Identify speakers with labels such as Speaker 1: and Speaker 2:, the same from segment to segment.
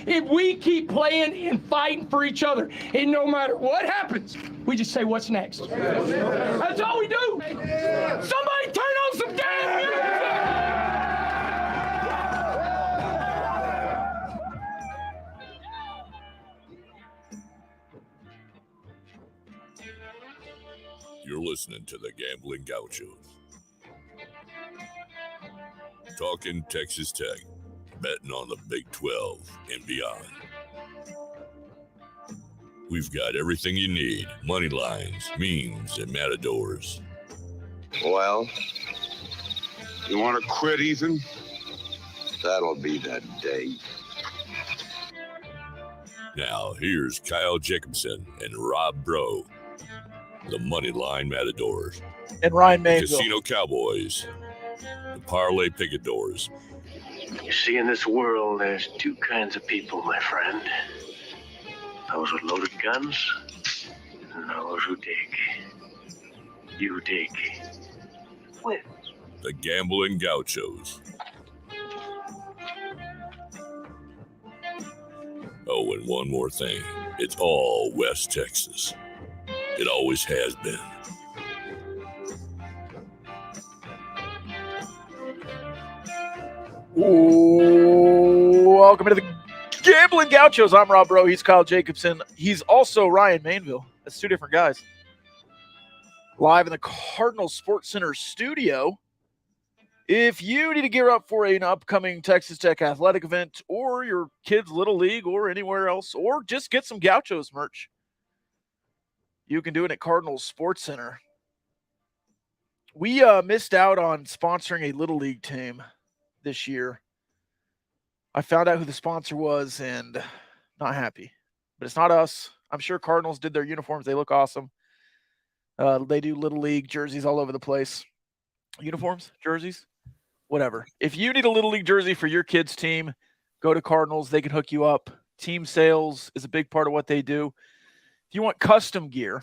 Speaker 1: if we keep playing and fighting for each other. And no matter what happens, we just say, what's next? That's all we do. Somebody turn on some damn music!
Speaker 2: You're listening to the Gambling Gauchos. Talking Texas Tech, betting on the Big 12 and beyond. We've got everything you need, money lines, memes, and matadors.
Speaker 3: Well, you want to quit, Ethan? That'll be that day.
Speaker 2: Now, here's Kyle Jacobson and Rob Bro, the Moneyline Matadors.
Speaker 4: And Ryan
Speaker 2: The
Speaker 4: Mainville.
Speaker 2: Casino Cowboys, the Parlay Picadors.
Speaker 5: You see, in this world, there's two kinds of people, my friend. Those with loaded guns, and those who dig. You dig. Win.
Speaker 2: The Gambling Gauchos. Oh, and one more thing. It's all West Texas. It always has been.
Speaker 4: Ooh, welcome to the Gambling Gauchos. I'm Rob Bro. He's Kyle Jacobson. He's also Ryan Mainville. That's two different guys. Live in the Cardinal Sports Center studio. If you need to gear up for an upcoming Texas Tech athletic event or your kid's Little League or anywhere else, or just get some Gauchos merch, you can do it at Cardinal Sports Center. We missed out on sponsoring a Little League team this year. I found out who the sponsor was and not happy. But it's not us. I'm sure Cardinals did their uniforms. They look awesome. They do Little League jerseys all over the place. Uniforms, jerseys, whatever. If you need a Little League jersey for your kid's team, go to Cardinals. They can hook you up. Team sales is a big part of what they do. If you want custom gear,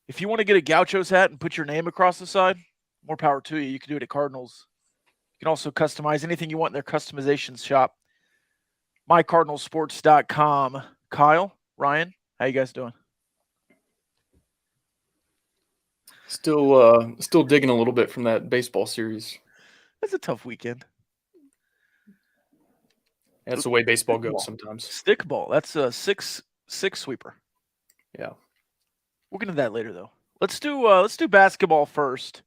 Speaker 4: if you want to get a Gauchos hat and put your name across the side, more power to you. You can do it at Cardinals. You can also customize anything you want in their customizations shop. MyCardinalsports.com. Kyle, Ryan, how you guys doing?
Speaker 6: Still digging a little bit from that baseball series.
Speaker 4: That's a tough weekend.
Speaker 6: That's the way baseball goes sometimes.
Speaker 4: Stickball. That's a six sweeper.
Speaker 6: Yeah.
Speaker 4: We'll get into that later, though. Let's do basketball first.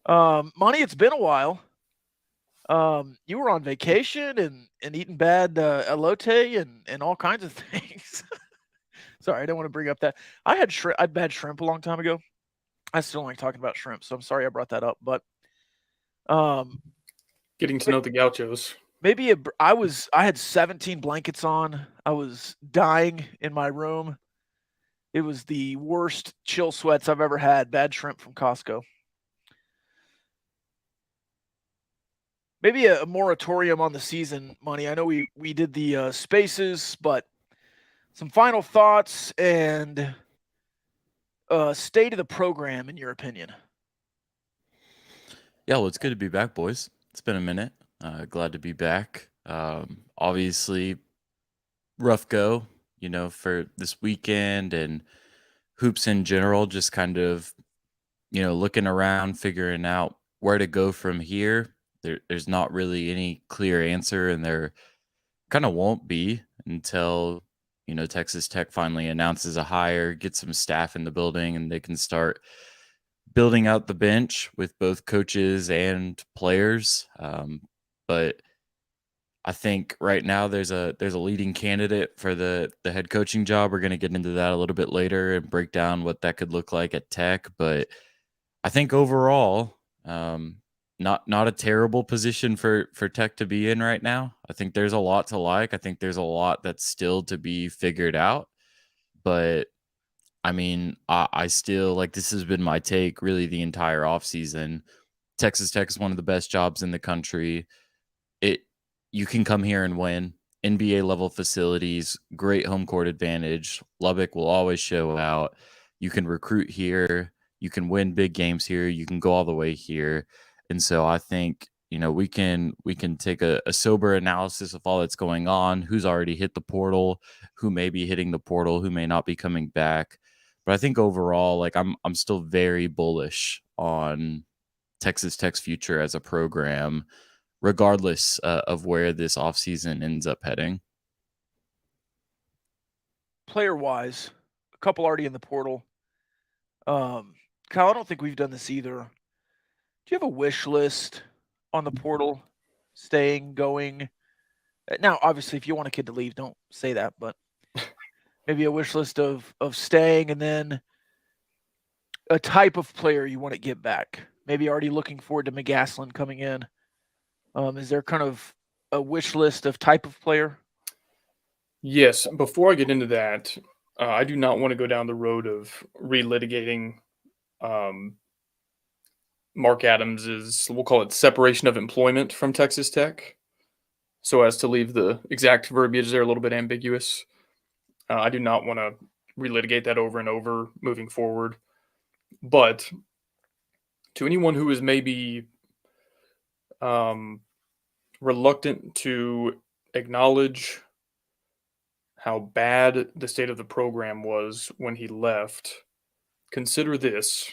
Speaker 4: Money, it's been a while. You were on vacation and eating bad elote and all kinds of things. Sorry, I don't want to bring up that. I had bad shrimp a long time ago. I still don't like talking about shrimp, so I'm sorry I brought that up. But
Speaker 6: getting to know the Gauchos.
Speaker 4: Maybe I had 17 blankets on. I was dying in my room. It was the worst chill sweats I've ever had. Bad shrimp from Costco. Maybe a moratorium on the season, Money. I know we did the spaces, but some final thoughts and state of the program, in your opinion.
Speaker 7: Yeah, well, it's good to be back, boys. It's been a minute. Glad to be back. Obviously, rough go, for this weekend and hoops in general, just kind of, looking around, figuring out where to go from here. There's not really any clear answer, and there kind of won't be until, Texas Tech finally announces a hire, gets some staff in the building, and they can start building out the bench with both coaches and players. But I think right now there's a leading candidate for the head coaching job. We're going to get into that a little bit later and break down what that could look like at Tech. But I think overall, not a terrible position for Tech to be in right now. I think there's a lot to like. I think there's a lot that's still to be figured out. But I mean, I still, this has been my take really the entire offseason. Texas Tech is one of the best jobs in the country. You can come here and win. NBA level facilities, great home court advantage. Lubbock will always show out. You can recruit here. You can win big games here. You can go all the way here. And so I think we can take a sober analysis of all that's going on, who's already hit the portal, who may be hitting the portal, who may not be coming back. But I think overall, like I'm still very bullish on Texas Tech's future as a program, regardless of where this offseason ends up heading.
Speaker 4: Player-wise, a couple already in the portal. Kyle, I don't think we've done this either. Do you have a wish list on the portal? Staying, going? Now, obviously, if you want a kid to leave, don't say that, but maybe a wish list of staying, and then a type of player you want to get back. Maybe already looking forward to McGasland coming in. Is there kind of a wish list of type of player?
Speaker 6: Yes. Before I get into that, I do not want to go down the road of relitigating Mark Adams's, we'll call it separation of employment from Texas Tech, so as to leave the exact verbiage there a little bit ambiguous. I do not want to relitigate that over and over moving forward. But to anyone who is maybe reluctant to acknowledge how bad the state of the program was when he left, consider this.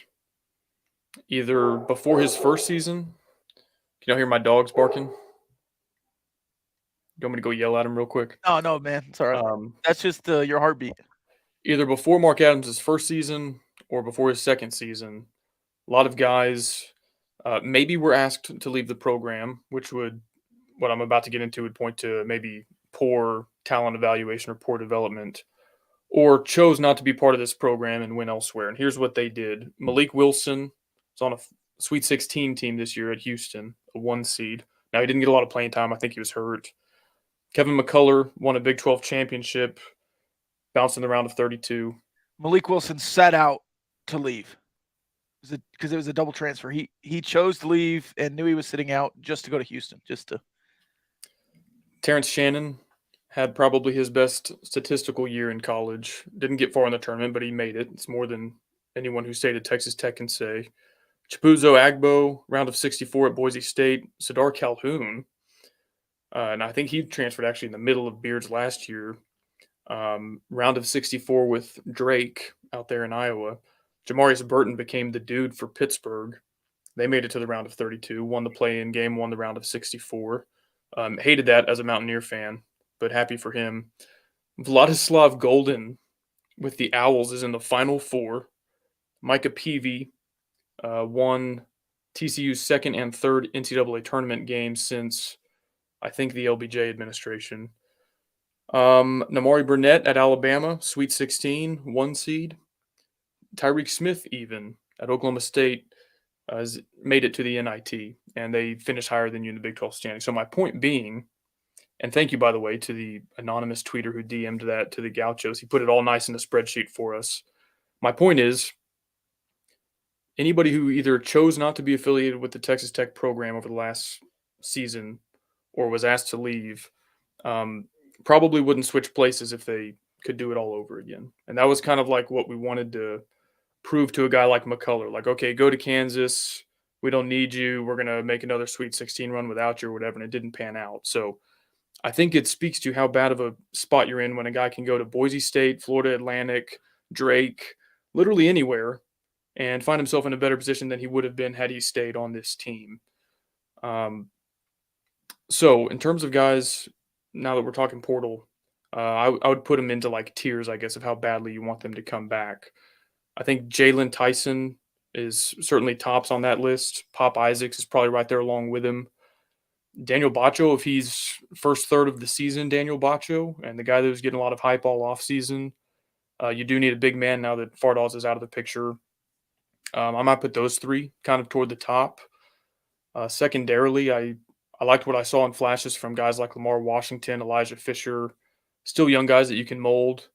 Speaker 6: Either before his first season, can y'all hear my dogs barking? You want me to go yell at him real quick?
Speaker 4: Oh, no, man. It's all right. That's just your heartbeat.
Speaker 6: Either before Mark Adams' first season or before his second season, a lot of guys maybe were asked to leave the program, which would, what I'm about to get into, would point to maybe poor talent evaluation or poor development, or chose not to be part of this program and went elsewhere. And here's what they did. Malik Wilson was on a Sweet 16 team this year at Houston, a 1 seed. Now, he didn't get a lot of playing time. I think he was hurt. Kevin McCullough won a Big 12 championship, bounced in the round of 32.
Speaker 4: Malik Wilson set out to leave because it was a double transfer. He chose to leave and knew he was sitting out just to go to Houston.
Speaker 6: Terrence Shannon had probably his best statistical year in college. Didn't get far in the tournament, but he made it. It's more than anyone who stayed at Texas Tech can say. Chibuzo Agbo, round of 64 at Boise State. Sadar Calhoun, and I think he transferred actually in the middle of Beard's last year. Round of 64 with Drake out there in Iowa. Jamarius Burton became the dude for Pittsburgh. They made it to the round of 32, won the play-in game, won the round of 64. Hated that as a Mountaineer fan, but happy for him. Vladislav Golden with the Owls is in the Final Four. Micah Peavy won TCU's second and third NCAA tournament games since, I think, the LBJ administration. Namari Burnett at Alabama, Sweet 16, 1 seed. Tyreek Smith even at Oklahoma State has made it to the NIT, and they finished higher than you in the Big 12 standing. So my point being, and thank you, by the way, to the anonymous tweeter who DM'd that to the Gauchos. He put it all nice in a spreadsheet for us. My point is, anybody who either chose not to be affiliated with the Texas Tech program over the last season or was asked to leave probably wouldn't switch places if they could do it all over again. And that was kind of like what we wanted to prove to a guy like McCullough. Like, okay, go to Kansas. We don't need you. We're going to make another Sweet 16 run without you or whatever. And it didn't pan out. So I think it speaks to how bad of a spot you're in when a guy can go to Boise State, Florida Atlantic, Drake, literally anywhere, and find himself in a better position than he would have been had he stayed on this team. So in terms of guys, now that we're talking portal, I would put them into like tiers, I guess, of how badly you want them to come back. I think Jalen Tyson is certainly tops on that list. Pop Isaacs is probably right there along with him. Daniel Bacho, if he's first third of the season, Daniel Bacho, and the guy that was getting a lot of hype all offseason, you do need a big man now that Fardaws is out of the picture. I might put those three kind of toward the top. Secondarily, I liked what I saw in flashes from guys like Lamar Washington, Elijah Fisher, still young guys that you can mold.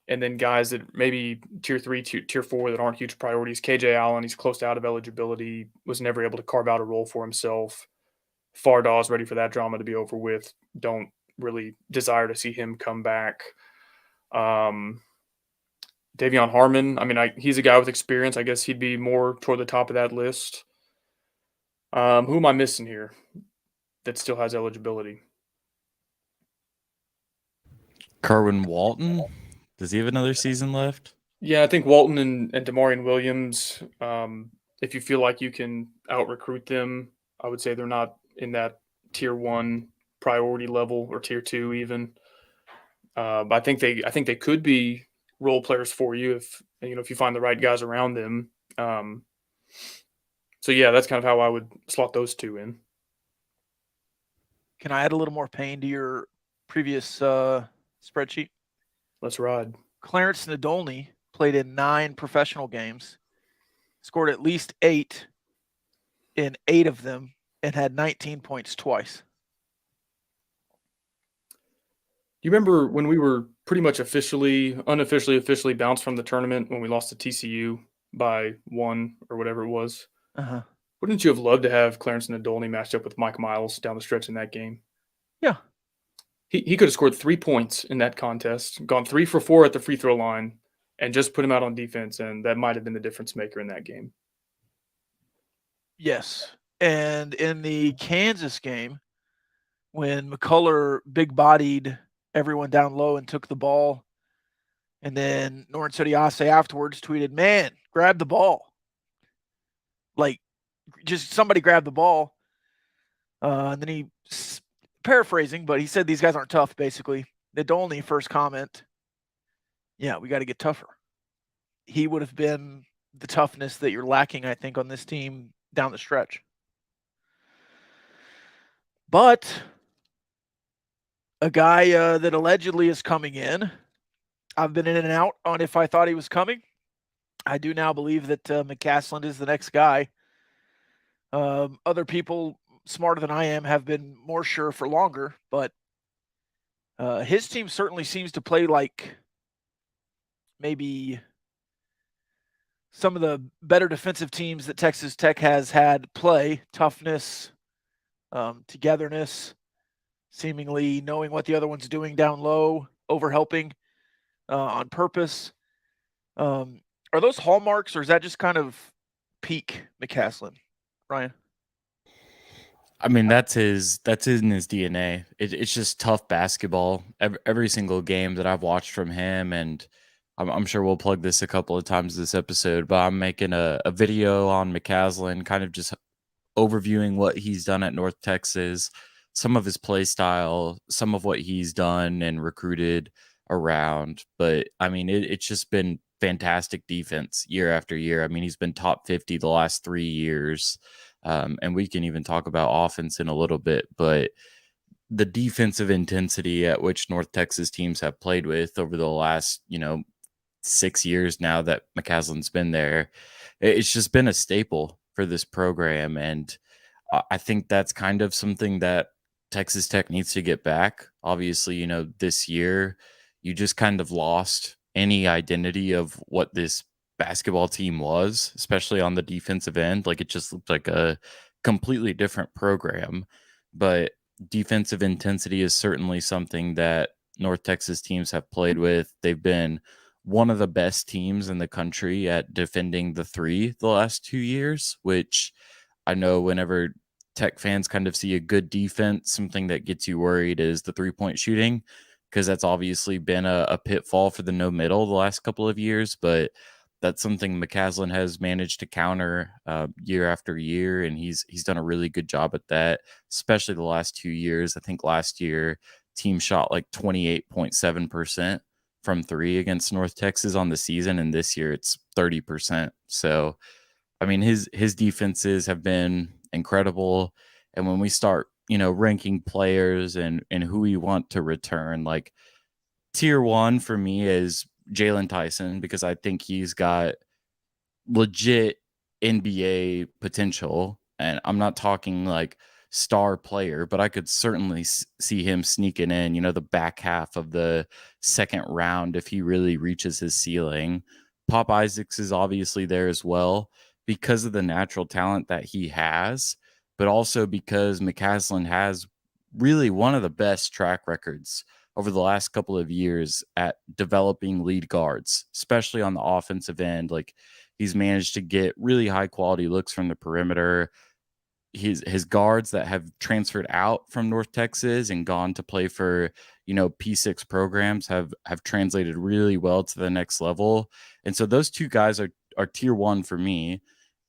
Speaker 6: And then guys that maybe tier 3, tier 4 that aren't huge priorities. KJ Allen, he's close to out of eligibility, was never able to carve out a role for himself. Fardaws ready for that drama to be over with. Don't really desire to see him come back. Davion Harmon, I mean, he's a guy with experience. I guess he'd be more toward the top of that list. Who am I missing here that still has eligibility?
Speaker 7: Kerwin Walton. Does he have another season left?
Speaker 6: Yeah, I think Walton and DeMarion Williams. If you feel like you can out recruit them, I would say they're not in that tier 1 priority level or tier 2 even. But I think they could be role players for you if you find the right guys around them. So yeah, that's kind of how I would slot those two in.
Speaker 4: Can I add a little more pain to your previous spreadsheet?
Speaker 6: Let's ride.
Speaker 4: Clarence Nadolny played in 9 professional games, scored at least 8 in 8 of them, and had 19 points twice.
Speaker 6: Do you remember when we were pretty much officially bounced from the tournament when we lost to TCU by 1 or whatever it was?
Speaker 4: Uh-huh.
Speaker 6: Wouldn't you have loved to have Clarence Nadolny matched up with Mike Miles down the stretch in that game?
Speaker 4: Yeah.
Speaker 6: He could have scored 3 points in that contest, gone 3 for 4 at the free throw line, and just put him out on defense, and that might have been the difference maker in that game.
Speaker 4: Yes. And in the Kansas game, when McCullough big-bodied everyone down low and took the ball, and then Norris Odiase afterwards tweeted, "Man, grab the ball." Like, just somebody grab the ball. And then he, paraphrasing, but he said these guys aren't tough, basically. Nadolny, first comment, yeah, we got to get tougher. He would have been the toughness that you're lacking, I think, on this team down the stretch. But a guy that allegedly is coming in, I've been in and out on if I thought he was coming. I do now believe that McGasland is the next guy. Other people smarter than I am have been more sure for longer, but his team certainly seems to play like maybe some of the better defensive teams that Texas Tech has had play. Toughness, togetherness, seemingly knowing what the other one's doing down low, overhelping on purpose. Are those hallmarks, or is that just kind of peak McGasland, Ryan?
Speaker 7: I mean, that's in his DNA. It's just tough basketball. Every single game that I've watched from him, and I'm sure we'll plug this a couple of times this episode, but I'm making a video on McGasland, kind of just overviewing what he's done at North Texas, some of his play style, some of what he's done and recruited around. But I mean, it's just been fantastic defense year after year. I mean, he's been top 50 the last 3 years. And we can even talk about offense in a little bit, but the defensive intensity at which North Texas teams have played with over the last, 6 years now that McGasland's been there, it's just been a staple for this program. And I think that's kind of something that Texas Tech needs to get back. Obviously, this year you just kind of lost any identity of what this basketball team was, especially on the defensive end. Like, it just looked like a completely different program. But defensive intensity is certainly something that North Texas teams have played with. They've been one of the best teams in the country at defending the three the last 2 years, which I know whenever Tech fans kind of see a good defense, something that gets you worried is the 3-point shooting, because that's obviously been a pitfall for the no middle the last couple of years. But that's something McGasland has managed to counter year after year, and he's done a really good job at that, especially the last 2 years. I think last year team shot like 28.7% from 3 against North Texas on the season, and this year it's 30%. So, I mean, his defenses have been incredible. And when we start, ranking players and who we want to return, like tier 1 for me is Jalen Tyson, because I think he's got legit NBA potential. And I'm not talking like star player, but I could certainly see him sneaking in, the back half of the second round if he really reaches his ceiling. Pop Isaacs is obviously there as well because of the natural talent that he has, but also because McGasland has really one of the best track records over the last couple of years at developing lead guards, especially on the offensive end. Like, he's managed to get really high quality looks from the perimeter. his guards that have transferred out from North Texas and gone to play for, P6 programs have translated really well to the next level. And so those two guys are tier 1 for me.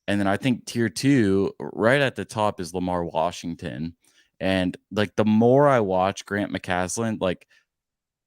Speaker 7: And then I think tier 2 right at the top is Lamar Washington. And like the more I watch Grant McCasland, like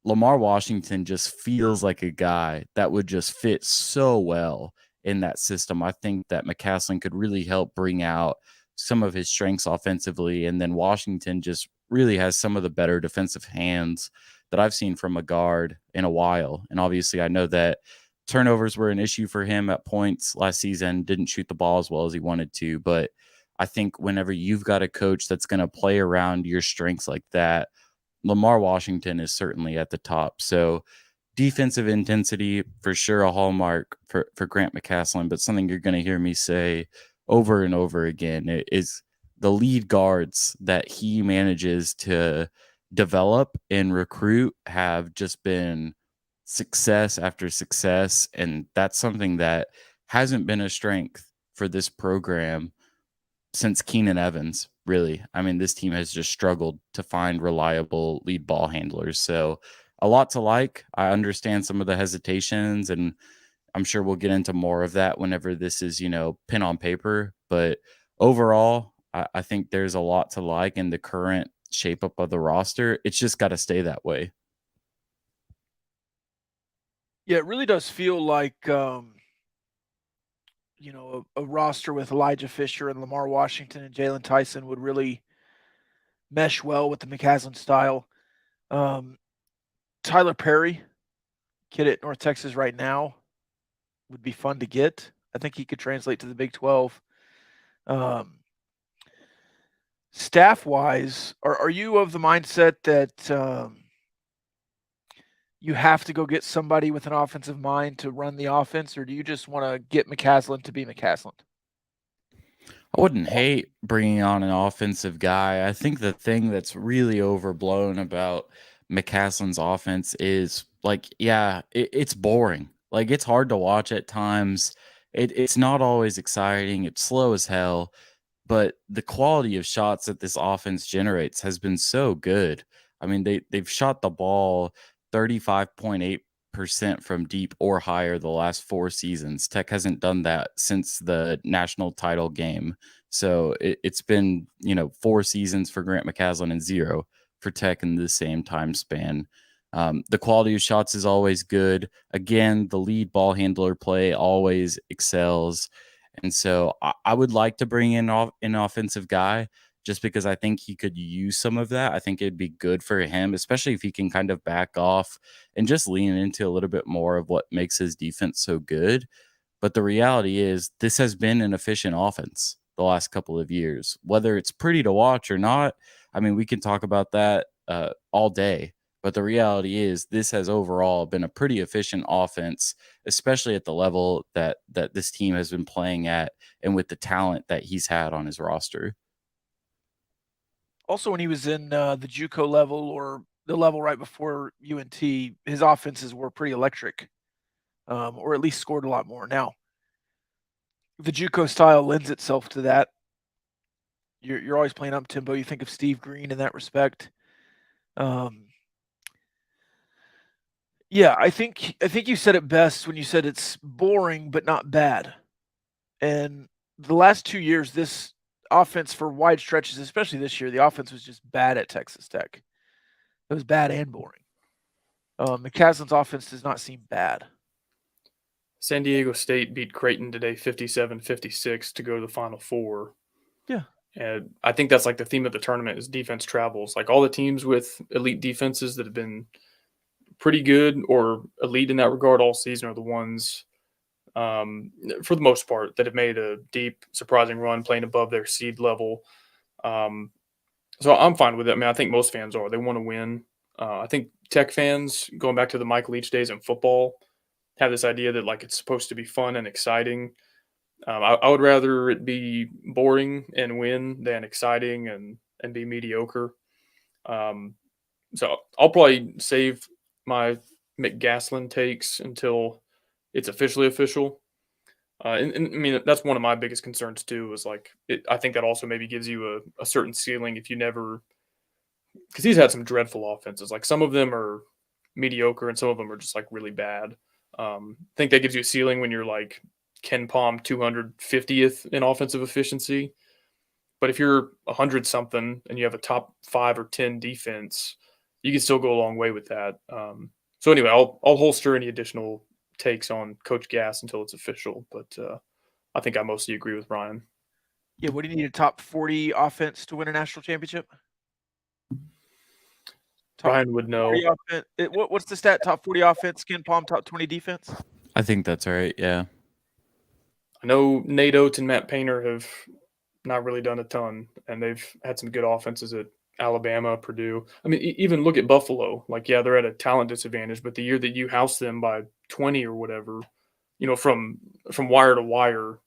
Speaker 7: Lamar Washington just feels like a guy that would just fit so well in that system. I think that McCasland could really help bring out some of his strengths offensively. And then Washington just really has some of the better defensive hands that I've seen from a guard in a while. And obviously, I know that turnovers were an issue for him at points last season, didn't shoot the ball as well as he wanted to. But I think whenever you've got a coach that's going to play around your strengths like that, Lamar Washington is certainly at the top. So defensive intensity, for sure, a hallmark for Grant McCasland, but something you're going to hear me say over and over again is the lead guards that he manages to develop and recruit have just been success after success. And that's something that hasn't been a strength for this program since Keenan Evans, really. I mean, this team has just struggled to find reliable lead ball handlers. So a lot to like. I understand some of the hesitations, and I'm sure we'll get into more of that whenever this is, pen on paper. But overall, I think there's a lot to like in the current shape up of the roster. It's just got to stay that way.
Speaker 4: Yeah, it really does feel like a roster with Elijah Fisher and Lamar Washington and Jalen Tyson would really mesh well with the McCasland style. Tyler Perry, kid at North Texas right now, would be fun to get. I think he could translate to the Big 12. Staff-wise, are you of the mindset that you have to go get somebody with an offensive mind to run the offense, or do you just want to get McCasland to be McCasland?
Speaker 7: I wouldn't hate bringing on an offensive guy. I think the thing that's really overblown about McCasland's offense is it's boring. Like, it's hard to watch at times. It's not always exciting. It's slow as hell. But the quality of shots that this offense generates has been so good. I mean, they've shot the ball 35.8% from deep or higher the last 4 seasons. Tech hasn't done that since the national title game. So it's been, 4 seasons for Grant McCasland and 0 for Tech in the same time span. The quality of shots is always good. Again, the lead ball handler play always excels. And so I would like to bring in an offensive guy just because I think he could use some of that. I think it'd be good for him, especially if he can kind of back off and just lean into a little bit more of what makes his defense so good. But the reality is this has been an efficient offense the last couple of years, whether it's pretty to watch or not. I mean, we can talk about that all day. But the reality is this has overall been a pretty efficient offense, especially at the level that this team has been playing at and with the talent that he's had on his roster.
Speaker 4: Also, when he was in the JUCO level or the level right before UNT, his offenses were pretty electric, or at least scored a lot more. Now, the JUCO style lends itself to that. You're always playing up tempo. You think of Steve Green in that respect. Yeah, I think you said it best when you said it's boring but not bad. And the last 2 years, this offense for wide stretches, especially this year, the offense was just bad at Texas Tech. It was bad and boring. McCasland's offense does not seem bad.
Speaker 6: San Diego State beat Creighton today 57-56 to go to the Final Four.
Speaker 4: Yeah.
Speaker 6: And I think that's like the theme of the tournament is defense travels. Like all the teams with elite defenses that have been pretty good or elite in that regard all season are the ones, for the most part, that have made a deep, surprising run playing above their seed level. So I'm fine with it. I mean, I think most fans are. They want to win. I think Tech fans, going back to the Mike Leach days in football, have this idea that like it's supposed to be fun and exciting. I would rather it be boring and win than exciting and be mediocre. So I'll probably save my McGasland takes until it's officially official. And I mean, that's one of my biggest concerns too. Is like, I think that also maybe gives you a certain ceiling if you never, because he's had some dreadful offenses. Like some of them are mediocre and some of them are just like really bad. I think that gives you a ceiling when you're like Ken Palm 250th in offensive efficiency. But if you're 100 something and you have a top 5 or 10 defense, you can still go a long way with that. So anyway, I'll holster any additional takes on Coach Gass until it's official. But I think I mostly agree with Ryan.
Speaker 4: Yeah, what do you need, a top 40 offense to win a national championship? Top
Speaker 6: Ryan would know.
Speaker 4: 40 offense. What's the stat? Top 40 offense, Ken Palm, top 20 defense?
Speaker 7: I think that's right. Yeah.
Speaker 6: I know Nate Oates and Matt Painter have not really done a ton, and they've had some good offenses at Alabama, Purdue. I mean, even look at Buffalo. Like, yeah, they're at a talent disadvantage, but the year that you house them by 20 or whatever, from wire to wire,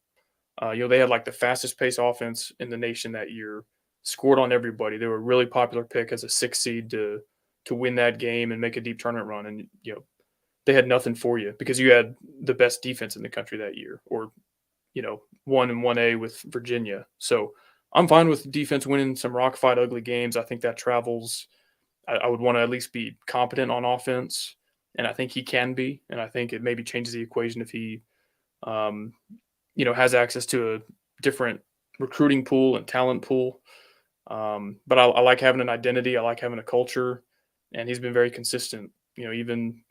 Speaker 6: they had like the fastest pace offense in the nation that year, scored on everybody. They were a really popular pick as a 6 seed to win that game and make a deep tournament run. And, they had nothing for you because you had the best defense in the country that year, or 1 and 1A with Virginia. So I'm fine with defense winning some rock fight ugly games. I think that travels. I would want to at least be competent on offense, and I think he can be. And I think it maybe changes the equation if he, has access to a different recruiting pool and talent pool. But I like having an identity. I like having a culture, and he's been very consistent. Even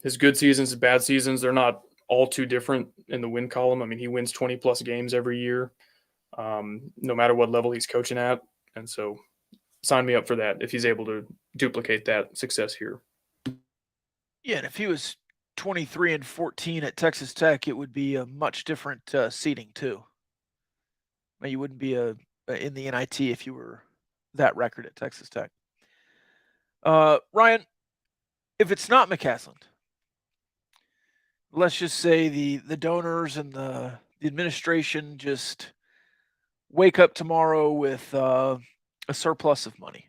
Speaker 6: his good seasons, his bad seasons, they're not all too different in the win column. I mean, he wins 20 plus games every year, no matter what level he's coaching at. And so sign me up for that if he's able to duplicate that success here.
Speaker 4: Yeah, and if he was 23-14 at Texas Tech, it would be a much different seating too. I mean, you wouldn't be in the NIT if you were that record at Texas Tech. Ryan, if it's not McGasland, let's just say the donors and the administration just wake up tomorrow with a surplus of money.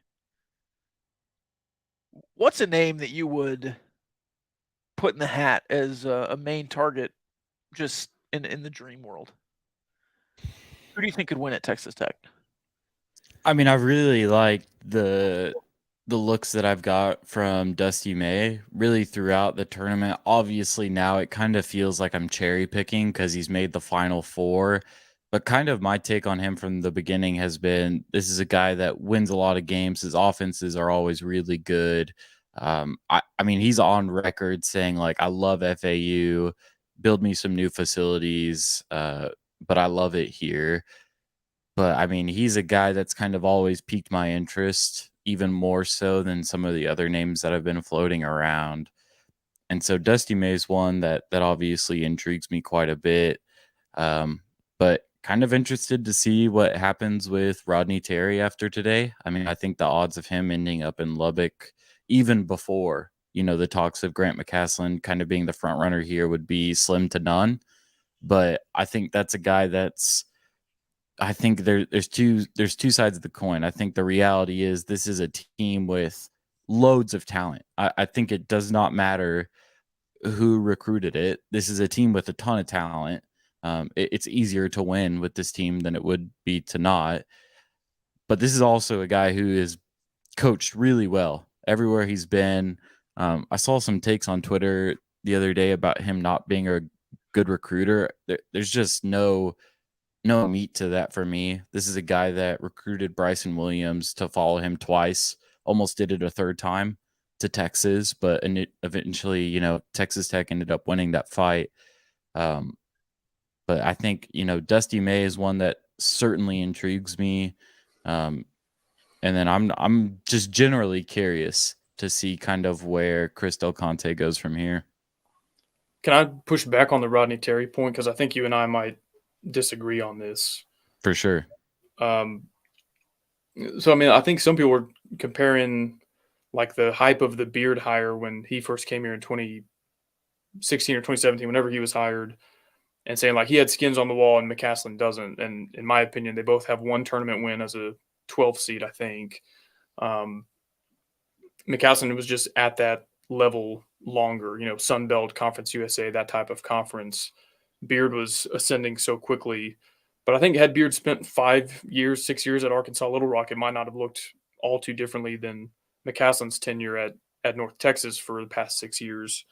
Speaker 4: What's a name that you would put in the hat as a main target just in the dream world? Who do you think could win at Texas Tech?
Speaker 7: I mean, I really like the looks that I've got from Dusty May really throughout the tournament. Obviously, now it kind of feels like I'm cherry picking because he's made the Final Four. But kind of my take on him from the beginning has been this is a guy that wins a lot of games. His offenses are always really good. I mean, he's on record saying, like, I love FAU, build me some new facilities, but I love it here. But I mean, he's a guy that's kind of always piqued my interest, even more so than some of the other names that have been floating around. And so Dusty May's one that obviously intrigues me quite a bit. But kind of interested to see what happens with Rodney Terry after today. I mean, I think the odds of him ending up in Lubbock, even before, the talks of Grant McGasland kind of being the front runner here, would be slim to none. But I think that's a guy I think there's two sides of the coin. I think the reality is this is a team with loads of talent. I think it does not matter who recruited it. This is a team with a ton of talent. It's easier to win with this team than it would be to not. But this is also a guy who is coached really well everywhere he's been. I saw some takes on Twitter the other day about him not being a good recruiter. There's just no meat to that for me. This is a guy that recruited Bryson Williams to follow him twice, almost did it a third time to Texas, but eventually, Texas Tech ended up winning that fight. But I think, Dusty May is one that certainly intrigues me. And then I'm just generally curious to see kind of where Chris Del Conte goes from here.
Speaker 6: Can I push back on the Rodney Terry point? Because I think you and I might disagree on this.
Speaker 7: For sure.
Speaker 6: So, I mean, I think some people were comparing like the hype of the Beard hire when he first came here in 2016 or 2017, whenever he was hired, and saying like he had skins on the wall and McGasland doesn't. And in my opinion, they both have one tournament win as a 12 seed, I think. McGasland was just at that level longer, Sun Belt, Conference USA, that type of conference. Beard was ascending so quickly. But I think had Beard spent 5 years, 6 years at Arkansas Little Rock, it might not have looked all too differently than McGasland's tenure at North Texas for the past 6 years.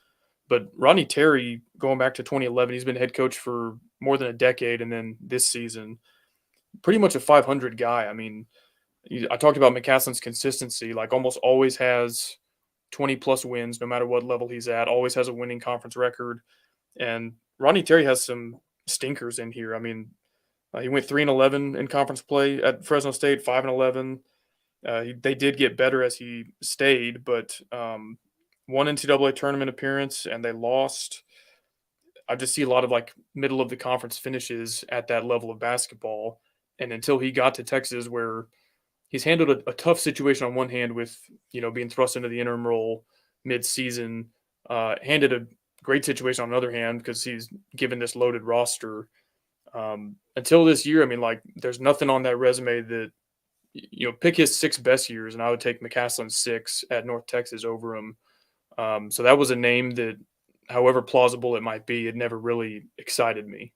Speaker 6: But Rodney Terry, going back to 2011, he's been head coach for more than a decade, and then this season, pretty much a 500 guy. I mean, I talked about McGasland's consistency, like almost always has 20 plus wins, no matter what level he's at, always has a winning conference record. And Rodney Terry has some stinkers in here. I mean, he went 3-11 in conference play at Fresno State, 5-11. They did get better as he stayed, but one NCAA tournament appearance and they lost. I just see a lot of like middle of the conference finishes at that level of basketball. And until he got to Texas, where he's handled a tough situation on one hand with, being thrust into the interim role mid-season, handed a great situation on the other hand because he's given this loaded roster. Until this year, I mean, like, there's nothing on that resume that, pick his 6 best years, and I would take McGasland's 6 at North Texas over him. So that was a name that, however plausible it might be, it never really excited me.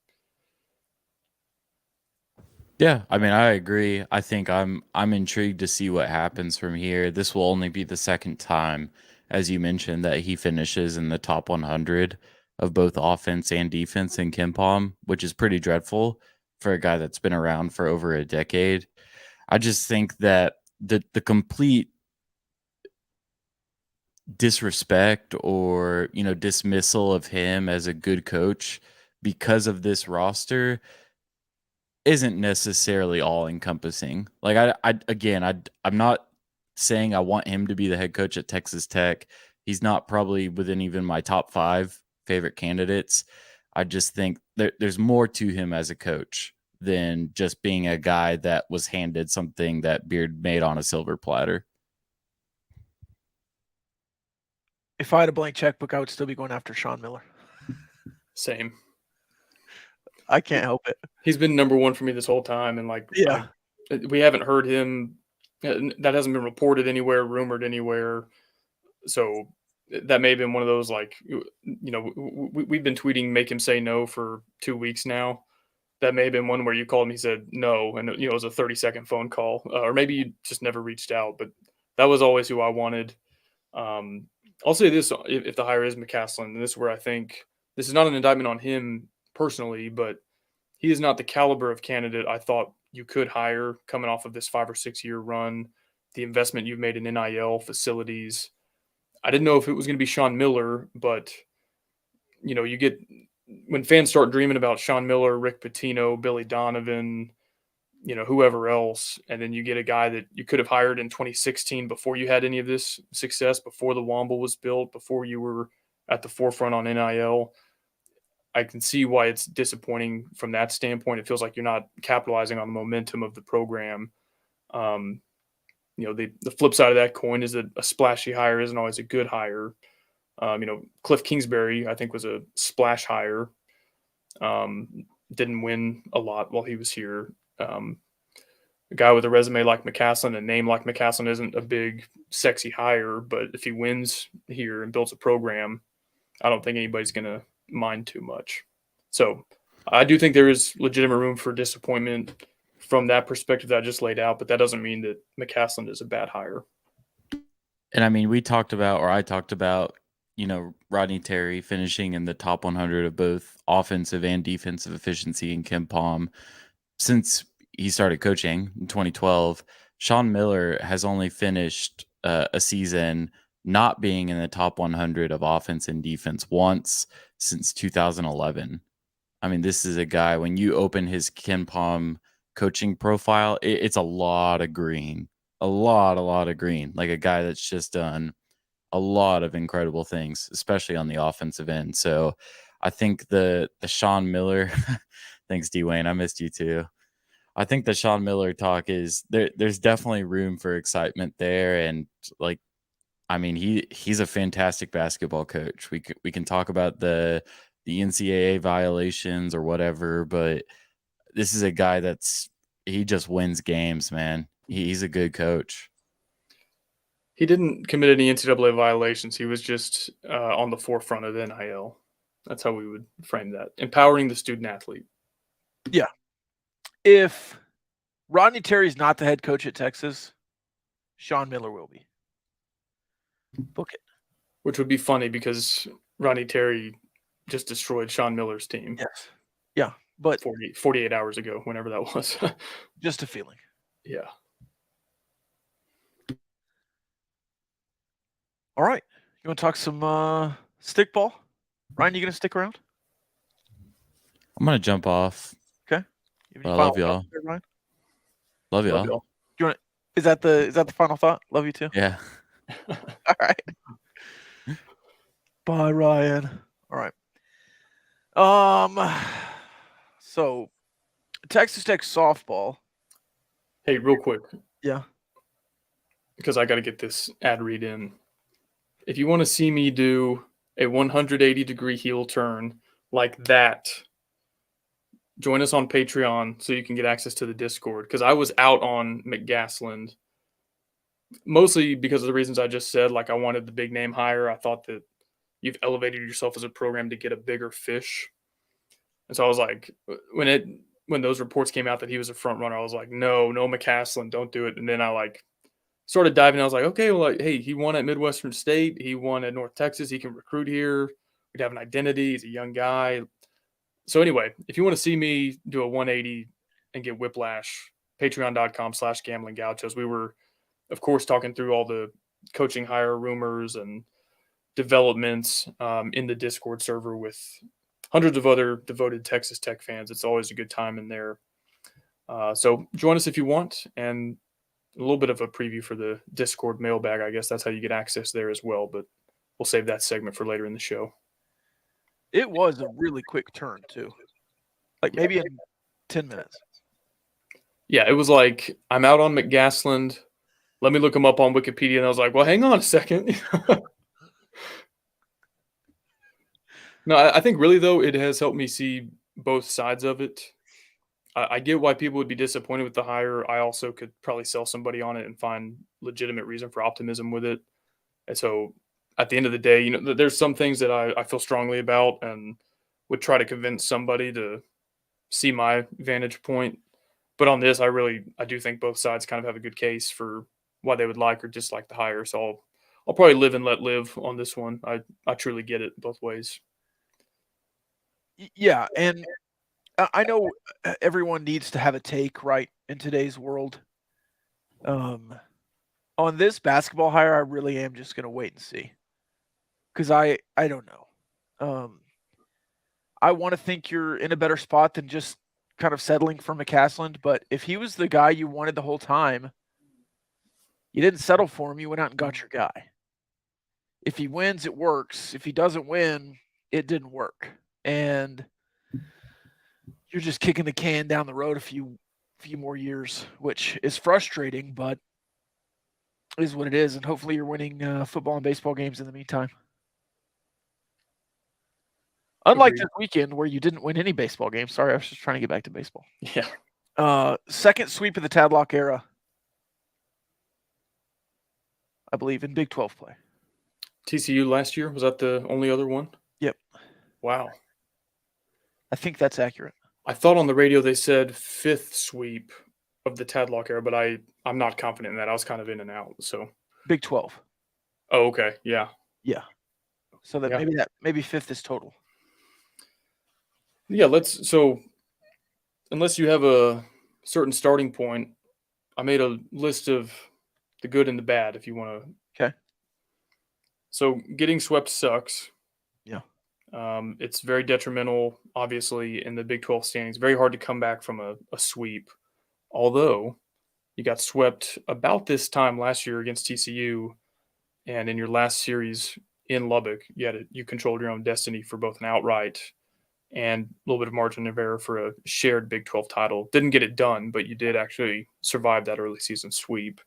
Speaker 7: Yeah, I mean, I agree. I think I'm intrigued to see what happens from here. This will only be the second time, as you mentioned, that he finishes in the top 100 of both offense and defense in KenPom, which is pretty dreadful for a guy that's been around for over a decade. I just think that the complete disrespect or, dismissal of him as a good coach because of this roster isn't necessarily all encompassing. Like I'm not saying I want him to be the head coach at Texas Tech. He's not probably within even my top 5 favorite candidates. I just think there's more to him as a coach than just being a guy that was handed something that Beard made on a silver platter.
Speaker 4: If I had a blank checkbook, I would still be going after Sean Miller.
Speaker 6: Same.
Speaker 4: I can't help it.
Speaker 6: He's been number one for me this whole time. And we haven't heard him. That hasn't been reported anywhere, rumored anywhere. So that may have been one of those, like, we've been tweeting, make him say no for 2 weeks now. That may have been one where you called me, he said no. And, it was a 30-second phone call, or maybe you just never reached out, but that was always who I wanted. I'll say this, if the hire is McGasland, and this is where I think this is not an indictment on him personally, but he is not the caliber of candidate I thought you could hire coming off of this 5 or 6 year run, the investment you've made in NIL facilities. I didn't know if it was going to be Sean Miller, but, you get when fans start dreaming about Sean Miller, Rick Pitino, Billy Donovan, whoever else, and then you get a guy that you could have hired in 2016 before you had any of this success, before the Womble was built, before you were at the forefront on NIL. I can see why it's disappointing from that standpoint. It feels like you're not capitalizing on the momentum of the program. The flip side of that coin is that a splashy hire isn't always a good hire. Cliff Kingsbury, I think, was a splash hire. Didn't win a lot while he was here. A guy with a resume like McGasland, a name like McGasland, isn't a big, sexy hire, but if he wins here and builds a program, I don't think anybody's going to mind too much. So I do think there is legitimate room for disappointment from that perspective that I just laid out, but that doesn't mean that McGasland is a bad hire.
Speaker 7: And I mean, I talked about, Rodney Terry finishing in the top 100 of both offensive and defensive efficiency in KenPom since he started coaching in 2012. Sean Miller has only finished a season not being in the top 100 of offense and defense once since 2011. I mean, this is a guy, when you open his KenPom coaching profile, it's a lot of green, a lot of green, like a guy that's just done a lot of incredible things, especially on the offensive end. So I think the Sean Miller, thanks Dwayne, I missed you too. I think the Sean Miller talk is there's definitely room for excitement there. And like, I mean, he's a fantastic basketball coach. We can talk about the NCAA violations or whatever, but this is a guy he just wins games, man. He's a good coach.
Speaker 6: He didn't commit any NCAA violations. He was just on the forefront of NIL. That's how we would frame that. Empowering the student athlete.
Speaker 4: If Rodney Terry's not the head coach at Texas, Sean Miller will be. Book it.
Speaker 6: Which would be funny because Rodney Terry just destroyed Sean Miller's team.
Speaker 4: Yes. Yeah, but
Speaker 6: 48 hours ago, whenever that was.
Speaker 4: just a feeling.
Speaker 6: Yeah.
Speaker 4: All right. You want to talk some stickball? Ryan, you going to stick around?
Speaker 7: I'm gonna jump off.
Speaker 4: Okay. You have
Speaker 7: But
Speaker 4: any
Speaker 7: I
Speaker 4: final
Speaker 7: love y'all.
Speaker 4: thoughts there, Ryan?
Speaker 7: Love y'all.
Speaker 6: Love y'all.
Speaker 4: Do you want? Is that the final thought? Love you too.
Speaker 7: Yeah.
Speaker 4: All right. Bye, Ryan. All right. So Texas Tech softball.
Speaker 6: Hey, real quick,
Speaker 4: Yeah.
Speaker 6: because I got to get this ad read in. If you want to see me do a 180-degree heel turn like that, join us on Patreon so you can get access to the Discord. Because I was out on McGasland, mostly because of the reasons I just said. Like, I wanted the big name hire. I thought that you've elevated yourself as a program to get a bigger fish. And so I was like, when those reports came out that he was a front runner, I was like, no McGasland, don't do it. And then I started diving. I was like, okay, well, hey, he won at Midwestern State. He won at North Texas. He can recruit here. We'd have an identity. He's a young guy. So anyway, if you want to see me do a 180 and get whiplash, patreon.com/gambling gauchos. We were, of course, talking through all the coaching hire rumors and developments in the Discord server with hundreds of other devoted Texas Tech fans. It's always a good time in there. So join us if you want, and a little bit of a preview for the Discord mailbag. I guess that's how you get access there as well, but we'll save that segment for later in the show.
Speaker 4: It was a really quick turn too. Like maybe in 10 minutes.
Speaker 6: Yeah, it was like, I'm out on McGasland. Let me look him up on Wikipedia. And I was like, well, hang on a second. No, I think really, though, it has helped me see both sides of it. I get why people would be disappointed with the hire. I also could probably sell somebody on it and find legitimate reason for optimism with it. And so at the end of the day, there's some things that I feel strongly about and would try to convince somebody to see my vantage point. But on this, I do think both sides kind of have a good case for why they would like or dislike the hire. So I'll probably live and let live on this one. I truly get it both ways.
Speaker 4: Yeah, and I know everyone needs to have a take, right, in today's world. On this basketball hire, I really am just going to wait and see. Because I don't know. I want to think you're in a better spot than just kind of settling for McGasland. But if he was the guy you wanted the whole time, you didn't settle for him. You went out and got your guy. If he wins, it works. If he doesn't win, it didn't work. And you're just kicking the can down the road a few more years, which is frustrating, but is what it is. And hopefully you're winning football and baseball games in the meantime. Unlike this weekend where you didn't win any baseball games. Sorry, I was just trying to get back to baseball.
Speaker 6: Yeah.
Speaker 4: Second sweep of the Tadlock era, I believe, in Big 12 play.
Speaker 6: TCU last year, was that the only other one?
Speaker 4: Yep.
Speaker 6: Wow.
Speaker 4: I think that's accurate.
Speaker 6: I thought on the radio they said fifth sweep of the Tadlock era, but I'm not confident in that. I was kind of in and out. So
Speaker 4: Big 12.
Speaker 6: Oh, okay. Yeah.
Speaker 4: Yeah. So that maybe fifth is total.
Speaker 6: Yeah, so unless you have a certain starting point, I made a list of the good and the bad if you want to.
Speaker 4: Okay.
Speaker 6: So getting swept sucks.
Speaker 4: Yeah.
Speaker 6: It's very detrimental, obviously, in the Big 12 standings. Very hard to come back from a sweep. Although you got swept about this time last year against TCU, and in your last series in Lubbock, you controlled your own destiny for both an outright and a little bit of margin of error for a shared Big 12 title. Didn't get it done, but you did actually survive that early season sweep.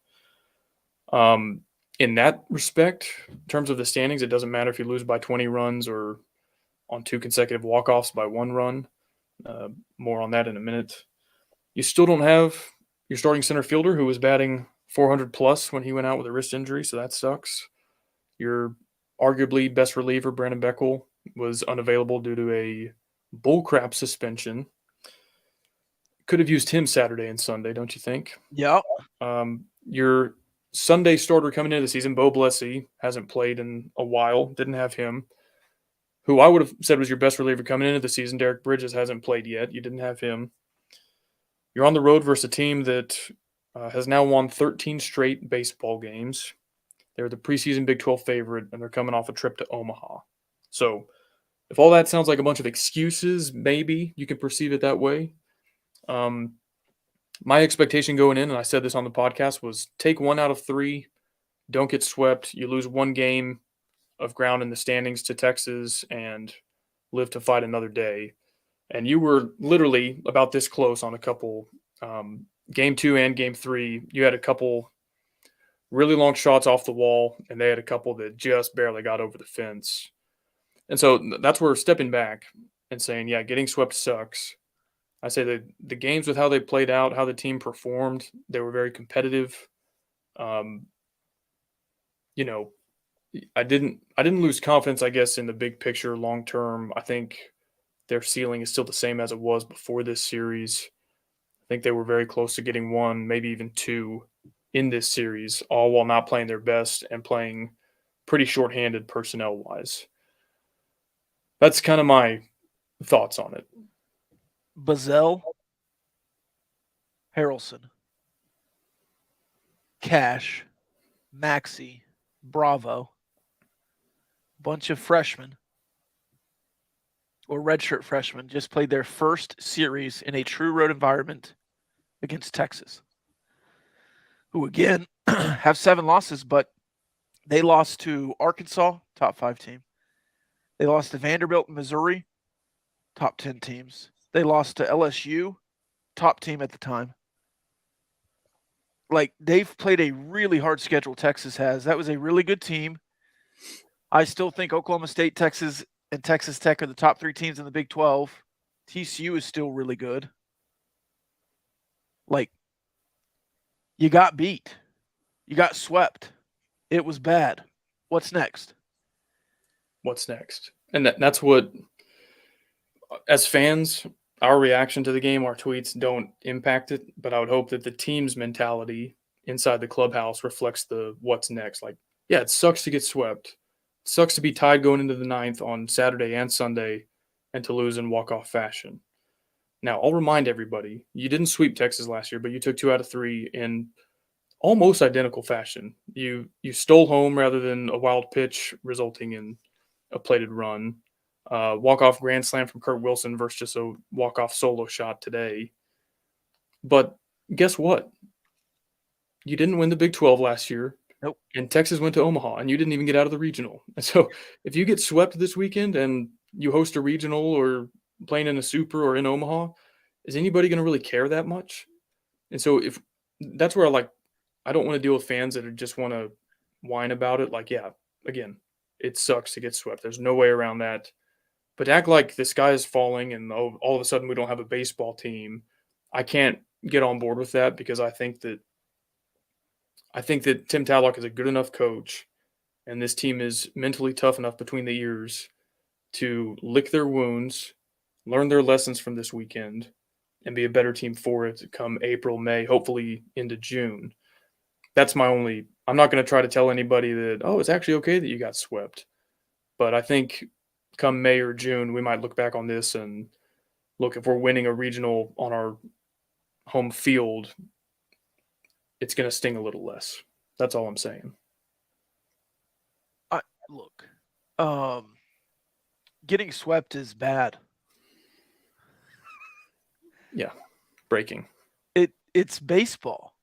Speaker 6: In that respect, in terms of the standings, it doesn't matter if you lose by 20 runs or on 2 consecutive walk-offs by 1 run. More on that in a minute. You still don't have your starting center fielder who was batting 400 plus when he went out with a wrist injury, so that sucks. Your arguably best reliever, Brandon Beckel, was unavailable due to a bullcrap suspension. Could have used him Saturday and Sunday, don't you think?
Speaker 4: Yep.
Speaker 6: Your Sunday starter coming into the season, Bo Blessey, hasn't played in a while. Didn't have him. Who I would have said was your best reliever coming into the season, Derek Bridges, hasn't played yet. You didn't have him. You're on the road versus a team that has now won 13 straight baseball games. They're the preseason Big 12 favorite, and they're coming off a trip to Omaha. So if all that sounds like a bunch of excuses, maybe you can perceive it that way. My expectation going in, and I said this on the podcast, was take 1 out of 3, don't get swept. You lose 1 game of ground in the standings to Texas and live to fight another day. And you were literally about this close on a couple, game 2 and game 3. You had a couple really long shots off the wall, and they had a couple that just barely got over the fence. And so that's where stepping back and saying, yeah, getting swept sucks. I say that the games with how they played out, how the team performed, they were very competitive. You know, I didn't lose confidence, I guess, in the big picture long term. I think their ceiling is still the same as it was before this series. I think they were very close to getting 1, maybe even 2 in this series, all while not playing their best and playing pretty shorthanded personnel-wise. That's kind of my thoughts on it.
Speaker 4: Bazell, Harrelson, Cash, Maxey, Bravo, bunch of freshmen or redshirt freshmen just played their first series in a true road environment against Texas, who again have 7 losses, but they lost to Arkansas, top 5 team. They lost to Vanderbilt and Missouri, top 10 teams. They lost to LSU, top team at the time. Like, they've played a really hard schedule, Texas has. That was a really good team. I still think Oklahoma State, Texas, and Texas Tech are the top 3 teams in the Big 12. TCU is still really good. Like, you got beat. You got swept. It was bad. What's next?
Speaker 6: What's next? And that's what, as fans, our reaction to the game, our tweets don't impact it, but I would hope that the team's mentality inside the clubhouse reflects the what's next. Like, yeah, it sucks to get swept. It sucks to be tied going into the 9th on Saturday and Sunday and to lose in walk-off fashion. Now, I'll remind everybody, you didn't sweep Texas last year, but you took 2 out of 3 in almost identical fashion. You stole home rather than a wild pitch resulting in a plated run. Walk-off grand slam from Kurt Wilson versus just a walk-off solo shot today. But guess what? You didn't win the Big 12 last year.
Speaker 4: Nope.
Speaker 6: And Texas went to Omaha, and you didn't even get out of the regional. And so if you get swept this weekend and you host a regional or playing in a super or in Omaha, is anybody going to really care that much? And so if that's where I don't want to deal with fans that just want to whine about it. Like, yeah, again, it sucks to get swept. There's no way around that. But act like the sky is falling and all of a sudden we don't have a baseball team. I can't get on board with that because I think that Tim Tadlock is a good enough coach and this team is mentally tough enough between the ears to lick their wounds, learn their lessons from this weekend, and be a better team for it come April, May, hopefully into June. That's my only – I'm not going to try to tell anybody that, oh, it's actually okay that you got swept. But I think – come May or June, we might look back on this and look, if we're winning a regional on our home field, it's going to sting a little less. That's all I'm saying.
Speaker 4: Getting swept is bad.
Speaker 6: Yeah, breaking.
Speaker 4: It's baseball.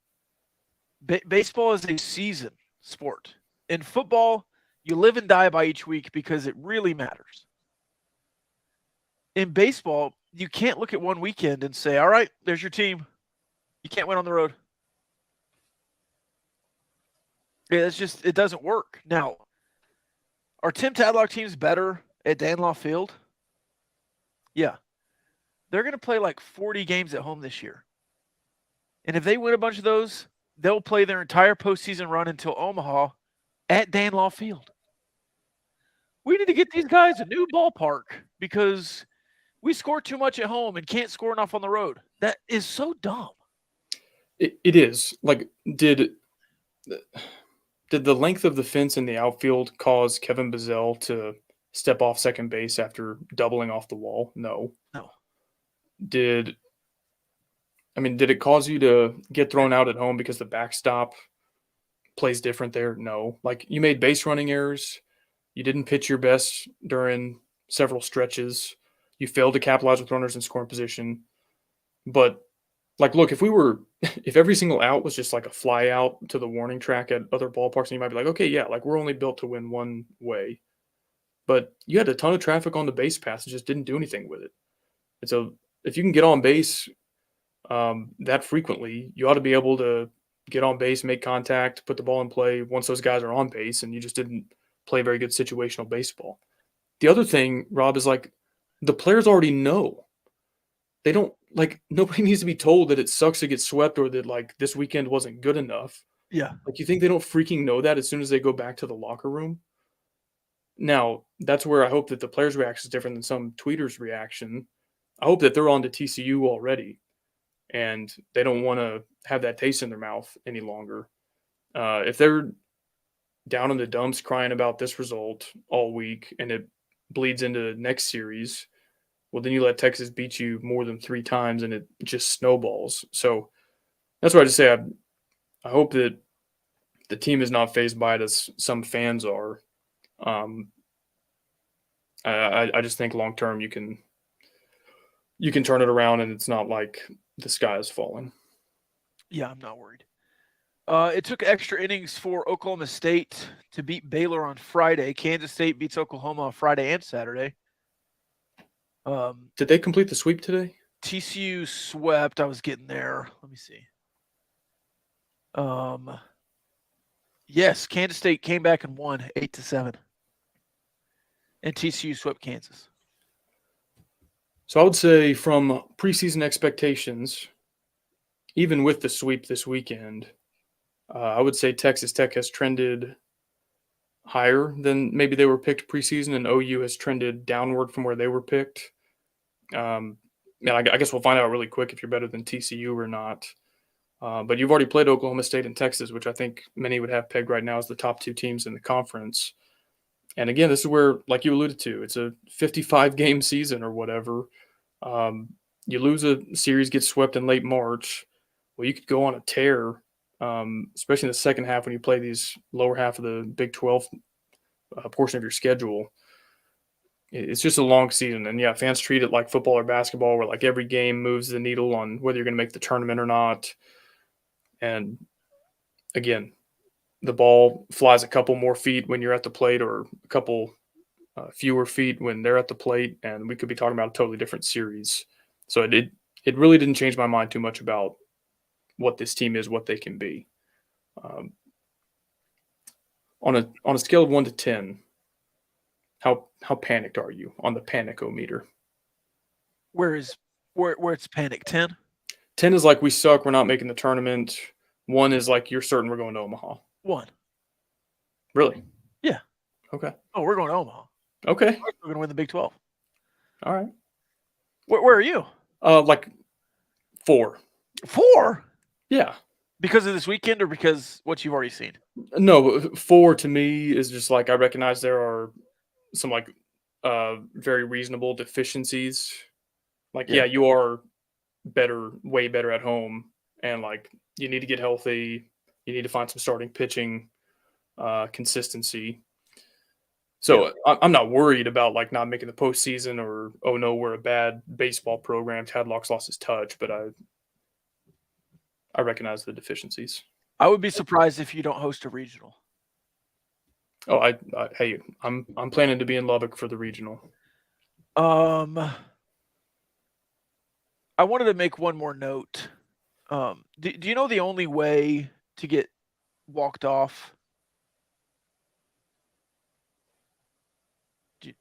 Speaker 4: Baseball is a season sport. In football, you live and die by each week because it really matters. In baseball, you can't look at one weekend and say, all right, there's your team. You can't win on the road. Yeah, it doesn't work. Now, are Tim Tadlock teams better at Danlaw Field? Yeah. They're going to play like 40 games at home this year. And if they win a bunch of those, they'll play their entire postseason run until Omaha at Danlaw Field. We need to get these guys a new ballpark because we score too much at home and can't score enough on the road. That is so dumb.
Speaker 6: It is. Like, did the length of the fence in the outfield cause Kevin Bizzell to step off second base after doubling off the wall? No.
Speaker 4: No.
Speaker 6: Did it cause you to get thrown out at home because the backstop plays different there? No. Like, you made base running errors. You didn't pitch your best during several stretches. You failed to capitalize with runners in scoring position. But, like, look, if every single out was just like a fly out to the warning track at other ballparks, and you might be like, okay, yeah, like, we're only built to win one way. But you had a ton of traffic on the base paths and just didn't do anything with it. And so if you can get on base that frequently, you ought to be able to get on base, make contact, put the ball in play once those guys are on base, and you just didn't play very good situational baseball. The other thing, Rob, is like the players already know. They don't nobody needs to be told that it sucks to get swept or that like this weekend wasn't good enough.
Speaker 4: Yeah.
Speaker 6: Like, you think they don't freaking know that as soon as they go back to the locker room? Now, that's where I hope that the players' reaction is different than some tweeters' reaction. I hope that they're on to TCU already and they don't want to have that taste in their mouth any longer. If they're down in the dumps crying about this result all week and it bleeds into next series, well, then you let Texas beat you more than 3 times and it just snowballs. So that's why I just say I hope that the team is not fazed by it as some fans are. I just think long term you can turn it around and it's not like the sky is falling.
Speaker 4: Yeah, I'm not worried. It took extra innings for Oklahoma State to beat Baylor on Friday. Kansas State beats Oklahoma on Friday and Saturday.
Speaker 6: Did they complete the sweep today?
Speaker 4: TCU swept. I was getting there. Let me see. Yes, Kansas State came back and won 8-7. And TCU swept Kansas.
Speaker 6: So I would say from preseason expectations, even with the sweep this weekend, I would say Texas Tech has trended higher than maybe they were picked preseason, and OU has trended downward from where they were picked. I guess we'll find out really quick if you're better than TCU or not. But you've already played Oklahoma State and Texas, which I think many would have pegged right now as the top 2 teams in the conference. And again, this is where, like you alluded to, it's a 55-game season or whatever. You lose a series, get swept in late March. Well, you could go on a tear, especially in the second half when you play these lower half of the Big 12 portion of your schedule. It's just a long season. And, yeah, fans treat it like football or basketball where, like, every game moves the needle on whether you're going to make the tournament or not. And, again, the ball flies a couple more feet when you're at the plate or a couple fewer feet when they're at the plate, and we could be talking about a totally different series. So it really didn't change my mind too much about what this team is, what they can be. On a scale of 1 to 10, how panicked are you on the panic-o-meter?
Speaker 4: Where it's panic? 10?
Speaker 6: 10 is like we suck, we're not making the tournament. 1 is like you're certain we're going to Omaha.
Speaker 4: 1.
Speaker 6: Really?
Speaker 4: Yeah.
Speaker 6: Okay.
Speaker 4: Oh, we're going to Omaha.
Speaker 6: Okay.
Speaker 4: We're going to win the Big 12.
Speaker 6: All right.
Speaker 4: Where are you?
Speaker 6: Like 4.
Speaker 4: 4?
Speaker 6: Yeah.
Speaker 4: Because of this weekend or because what you've already seen?
Speaker 6: No, 4 to me is just like I recognize there are some like very reasonable deficiencies. Like, yeah, you are better, way better at home. And like you need to get healthy. You need to find some starting pitching consistency. So I'm not worried about like not making the postseason or, oh no, we're a bad baseball program. Tadlock's lost his touch, but I recognize the deficiencies.
Speaker 4: I would be surprised if you don't host a regional.
Speaker 6: Oh, hey, I'm planning to be in Lubbock for the regional.
Speaker 4: I wanted to make one more note. Do you know the only way to get walked off? Do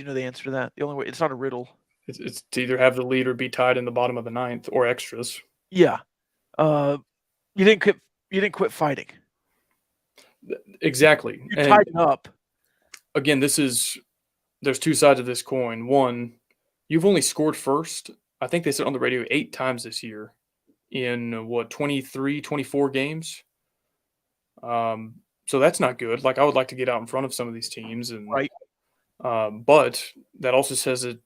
Speaker 4: you know the answer to that? The only way, it's not a riddle.
Speaker 6: It's to either have the lead or be tied in the bottom of the 9th or extras.
Speaker 4: Yeah. You didn't quit fighting.
Speaker 6: Exactly.
Speaker 4: You tied it up.
Speaker 6: again, there's two sides of this coin. One, you've only scored first, I think they said on the radio 8 times this year in 23, 24 games. So that's not good. Like, I would like to get out in front of some of these teams, and
Speaker 4: Right.
Speaker 6: but that also says that,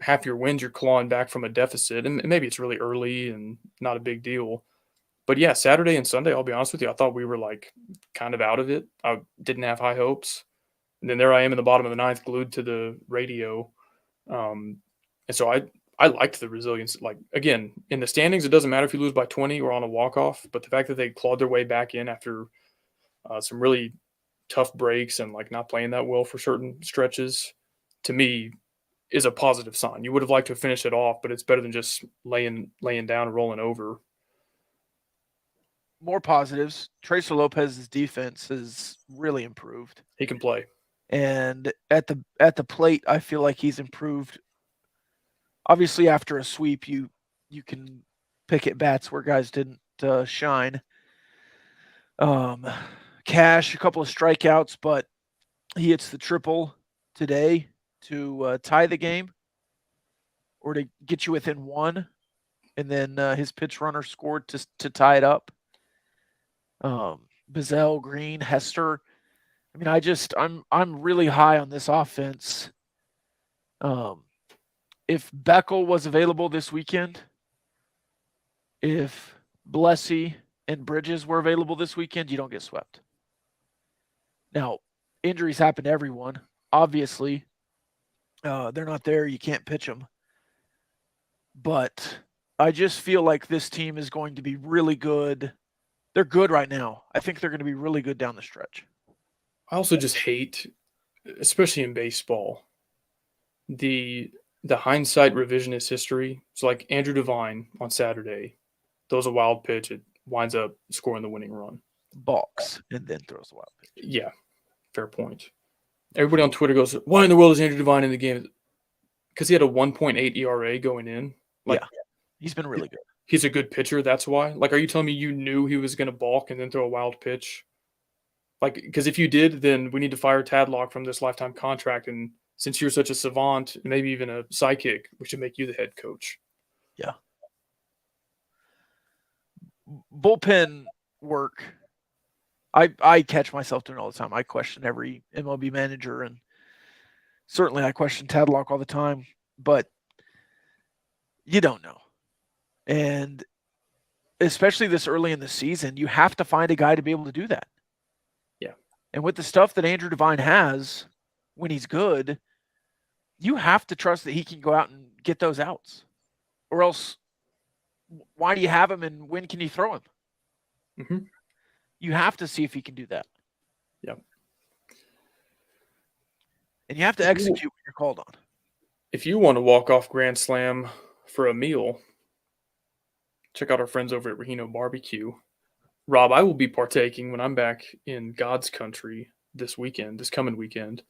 Speaker 6: half your wins you're clawing back from a deficit, and maybe it's really early and not a big deal. But yeah, Saturday and Sunday, I'll be honest with you, I thought we were like kind of out of it. I didn't have high hopes, and then there I am in the bottom of the ninth, glued to the radio. And so I liked the resilience. Like, again, in the standings, it doesn't matter if you lose by 20 or on a walk off, but the fact that they clawed their way back in after some really tough breaks and like not playing that well for certain stretches, to me, is a positive sign. You would have liked to have finished it off, but it's better than just laying down and rolling over.
Speaker 4: More positives. Tracer Lopez's defense has really improved.
Speaker 6: He can play.
Speaker 4: And at the plate, I feel like he's improved. Obviously, after a sweep, you can pick at bats where guys didn't shine. Cash, a couple of strikeouts, but he hits the triple today to tie the game or to get you within one, and then his pitch runner scored to tie it up. Bazell, Green, Hester. I mean, I'm really high on this offense. If Beckel was available this weekend, if Blessy and Bridges were available this weekend, you don't get swept. Now, injuries happen to everyone. Obviously, they're not there. You can't pitch them. But I just feel like this team is going to be really good. They're good right now. I think they're going to be really good down the stretch.
Speaker 6: I also just hate, especially in baseball, the hindsight revisionist history. It's like Andrew Devine on Saturday throws a wild pitch. It winds up scoring the winning run.
Speaker 4: Balks and then throws a wild pitch.
Speaker 6: Yeah, fair point. Everybody on Twitter goes, why in the world is Andrew Devine in the game? Because he had a 1.8 ERA going in. Like,
Speaker 4: yeah, he's been really good.
Speaker 6: He's a good pitcher, that's why. Like, are you telling me you knew he was going to balk and then throw a wild pitch? Like, because if you did, then we need to fire Tadlock from this lifetime contract. And since you're such a savant, maybe even a sidekick, we should make you the head coach.
Speaker 4: Yeah. Bullpen work. I catch myself doing all the time. I question every MLB manager, and certainly I question Tadlock all the time, but you don't know. And especially this early in the season, you have to find a guy to be able to do that.
Speaker 6: Yeah.
Speaker 4: And with the stuff that Andrew Devine has, when he's good, you have to trust that he can go out and get those outs. Or else, why do you have him and when can you throw him?
Speaker 6: Mm-hmm.
Speaker 4: You have to see if he can do that.
Speaker 6: Yep.
Speaker 4: And you have to execute when you're called on.
Speaker 6: If you want to walk off Grand Slam for a meal, check out our friends over at Rahino Barbecue. Rob, I will be partaking when I'm back in God's country this coming weekend.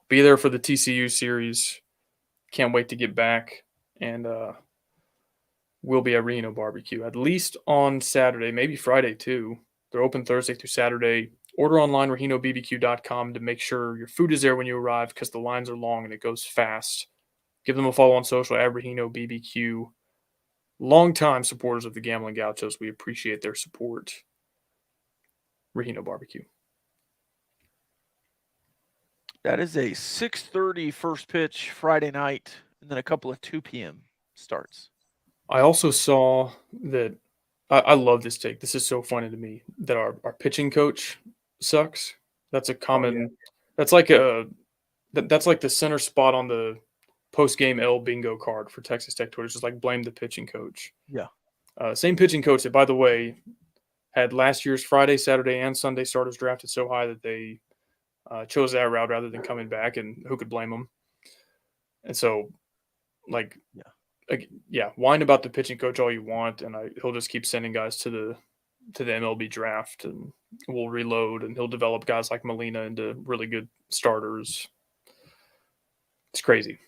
Speaker 6: Be there for the TCU series. Can't wait to get back. And we'll be at Rahino Barbecue, at least on Saturday, maybe Friday too. They're open Thursday through Saturday. Order online, RahinoBBQ.com, to make sure your food is there when you arrive, because the lines are long and it goes fast. Give them a follow on social at Rahino BBQ. Longtime supporters of the Gambling Gauchos. We appreciate their support. Rahino Barbecue.
Speaker 4: That is a 6:30 first pitch Friday night, and then a couple of 2 p.m. starts.
Speaker 6: I also saw that I love this take. This is so funny to me that our pitching coach sucks. That's a common. Oh, yeah. That's like the center spot on the post-game L bingo card for Texas Tech Twitter. It's just like blame the pitching coach.
Speaker 4: Yeah.
Speaker 6: Same pitching coach that, by the way, had last year's Friday, Saturday, and Sunday starters drafted so high that they chose that route rather than coming back, and who could blame them? And so, like, whine about the pitching coach all you want, and he'll just keep sending guys to the MLB draft, and we'll reload, and he'll develop guys like Molina into really good starters. It's crazy.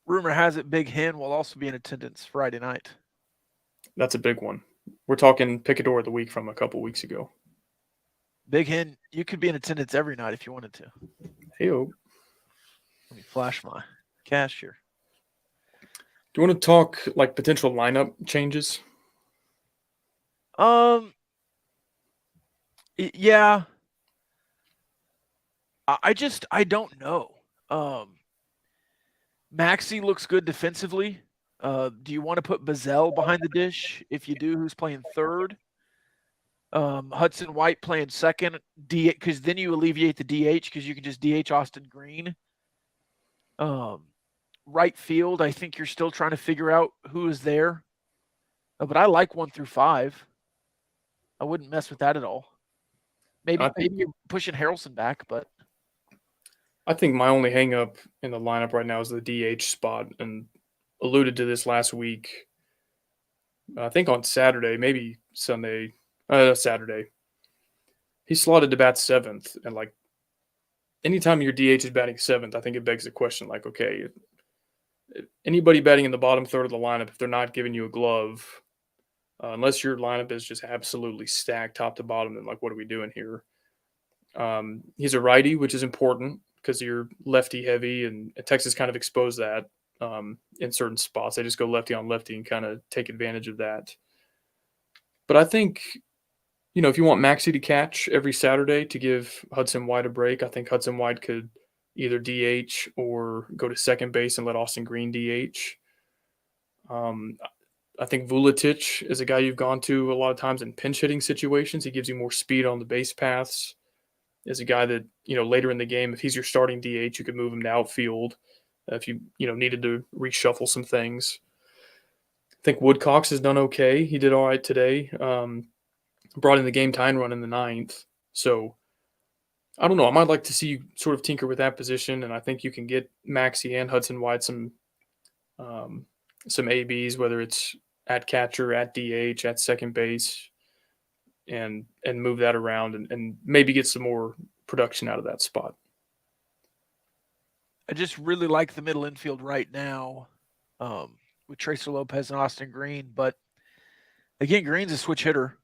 Speaker 4: Rumor has it Big Hen will also be in attendance Friday night.
Speaker 6: That's a big one. We're talking Picador of the week from a couple weeks ago.
Speaker 4: Big Hen, you could be in attendance every night if you wanted to.
Speaker 6: Hey,
Speaker 4: Let me flash my cash here.
Speaker 6: do you want to talk like potential lineup changes?
Speaker 4: Yeah. I don't know. Maxey looks good defensively. Do you want to put Bazell behind the dish? If you do, who's playing third? Hudson White playing second, because then you alleviate the DH because you can just DH Austin Green. Right field, I think you're still trying to figure out who is there. But I like 1 through 5. I wouldn't mess with that at all. Maybe you're pushing Harrelson back, but
Speaker 6: I think my only hang up in the lineup right now is the DH spot, and alluded to this last week. I think on Saturday, maybe Sunday, Saturday. He slotted to bat 7th, and like anytime your DH is batting 7th, I think it begs the question, like, okay, if anybody batting in the bottom third of the lineup, if they're not giving you a glove, unless your lineup is just absolutely stacked top to bottom, then like, what are we doing here? He's a righty, which is important because you're lefty heavy, and Texas kind of exposed that in certain spots. They just go lefty on lefty and kind of take advantage of that. But I think, if you want Maxey to catch every Saturday to give Hudson White a break, I think Hudson White could either DH or go to second base and let Austin Green DH. I think Vuletic is a guy you've gone to a lot of times in pinch hitting situations. He gives you more speed on the base paths. Is a guy that, later in the game, if he's your starting DH, you could move him to outfield if you needed to reshuffle some things. I think Woodcox has done okay. He did all right today. Brought in the game time run in the 9th. So I don't know. I might like to see you sort of tinker with that position, and I think you can get Maxey and Hudson White some ABs, whether it's at catcher, at DH, at second base, and move that around and maybe get some more production out of that spot.
Speaker 4: I just really like the middle infield right now with Tracer Lopez and Austin Green. But again, Green's a switch hitter.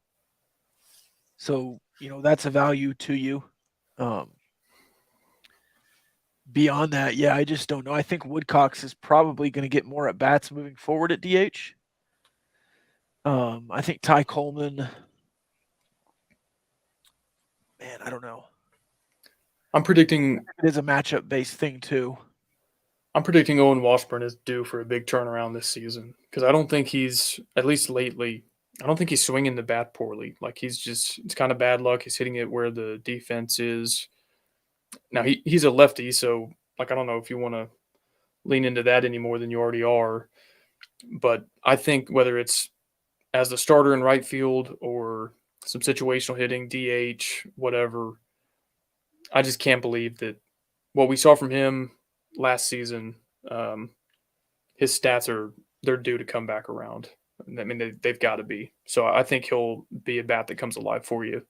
Speaker 4: So, that's a value to you. Beyond that, yeah, I just don't know. I think Woodcox is probably going to get more at bats moving forward at DH. I think Ty Coleman, man, I don't know.
Speaker 6: I'm predicting
Speaker 4: it is a matchup based thing too.
Speaker 6: I'm predicting Owen Washburn is due for a big turnaround this season because I don't think he's, at least lately, I don't think he's swinging the bat poorly. Like it's kind of bad luck. He's hitting it where the defense is. Now he's a lefty, so like I don't know if you want to lean into that any more than you already are. But I think whether it's as the starter in right field or some situational hitting, DH, whatever, I just can't believe that what we saw from him last season, his stats they're due to come back around. I mean, they've got to be. So I think he'll be a bat that comes alive for you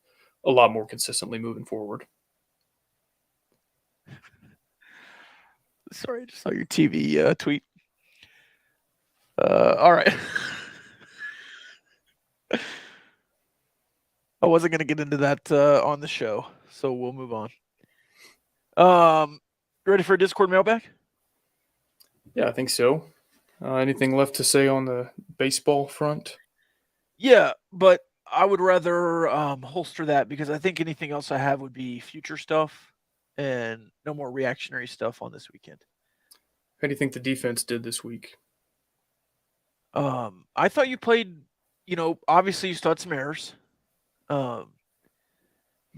Speaker 6: a lot more consistently moving forward.
Speaker 4: Sorry, I just saw your TV tweet. All right. I wasn't going to get into that on the show, so we'll move on. Ready for a Discord mailbag?
Speaker 6: Yeah, I think so. Anything left to say on the baseball front?
Speaker 4: Yeah, but I would rather holster that because I think anything else I have would be future stuff and no more reactionary stuff on this weekend.
Speaker 6: How do you think the defense did this week?
Speaker 4: I thought you played, obviously you still had some errors. But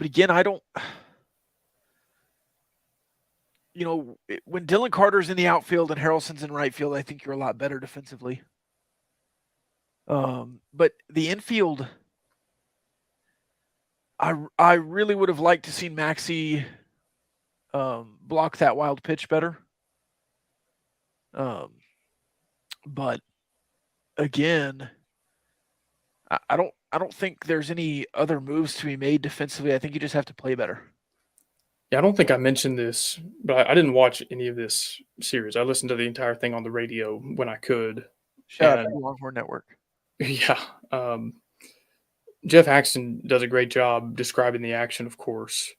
Speaker 4: again, I don't, when Dylan Carter's in the outfield and Harrelson's in right field, I think you're a lot better defensively. But the infield, I really would have liked to see Maxey block that wild pitch better. But again, I don't think there's any other moves to be made defensively. I think you just have to play better.
Speaker 6: Yeah, I don't think I mentioned this, but I didn't watch any of this series. I listened to the entire thing on the radio when I could.
Speaker 4: Shout out to Longhorn Network.
Speaker 6: Yeah. Jeff Haxton does a great job describing the action, of course.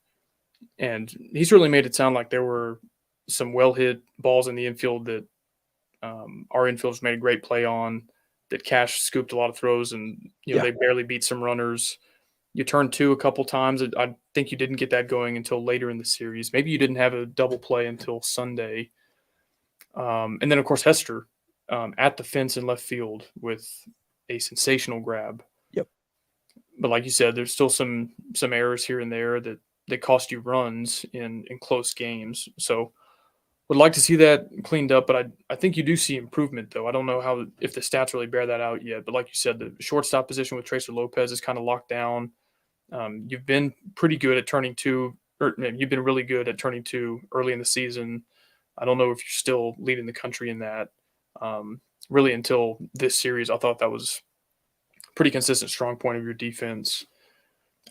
Speaker 6: And he certainly made it sound like there were some well-hit balls in the infield that our infielders made a great play on, that Cash scooped a lot of throws, and they barely beat some runners. You turned two a couple times. I think you didn't get that going until later in the series. Maybe you didn't have a double play until Sunday. And then, of course, Hester at the fence in left field with a sensational grab.
Speaker 4: Yep.
Speaker 6: But like you said, there's still some errors here and there that cost you runs in close games. So would like to see that cleaned up, but I think you do see improvement, though. I don't know if the stats really bear that out yet. But like you said, the shortstop position with Tracer Lopez is kind of locked down. You've been pretty good at turning two, or you've been really good at turning two early in the season. I don't know if you're still leading the country in that. Really, until this series, I thought that was a pretty consistent strong point of your defense.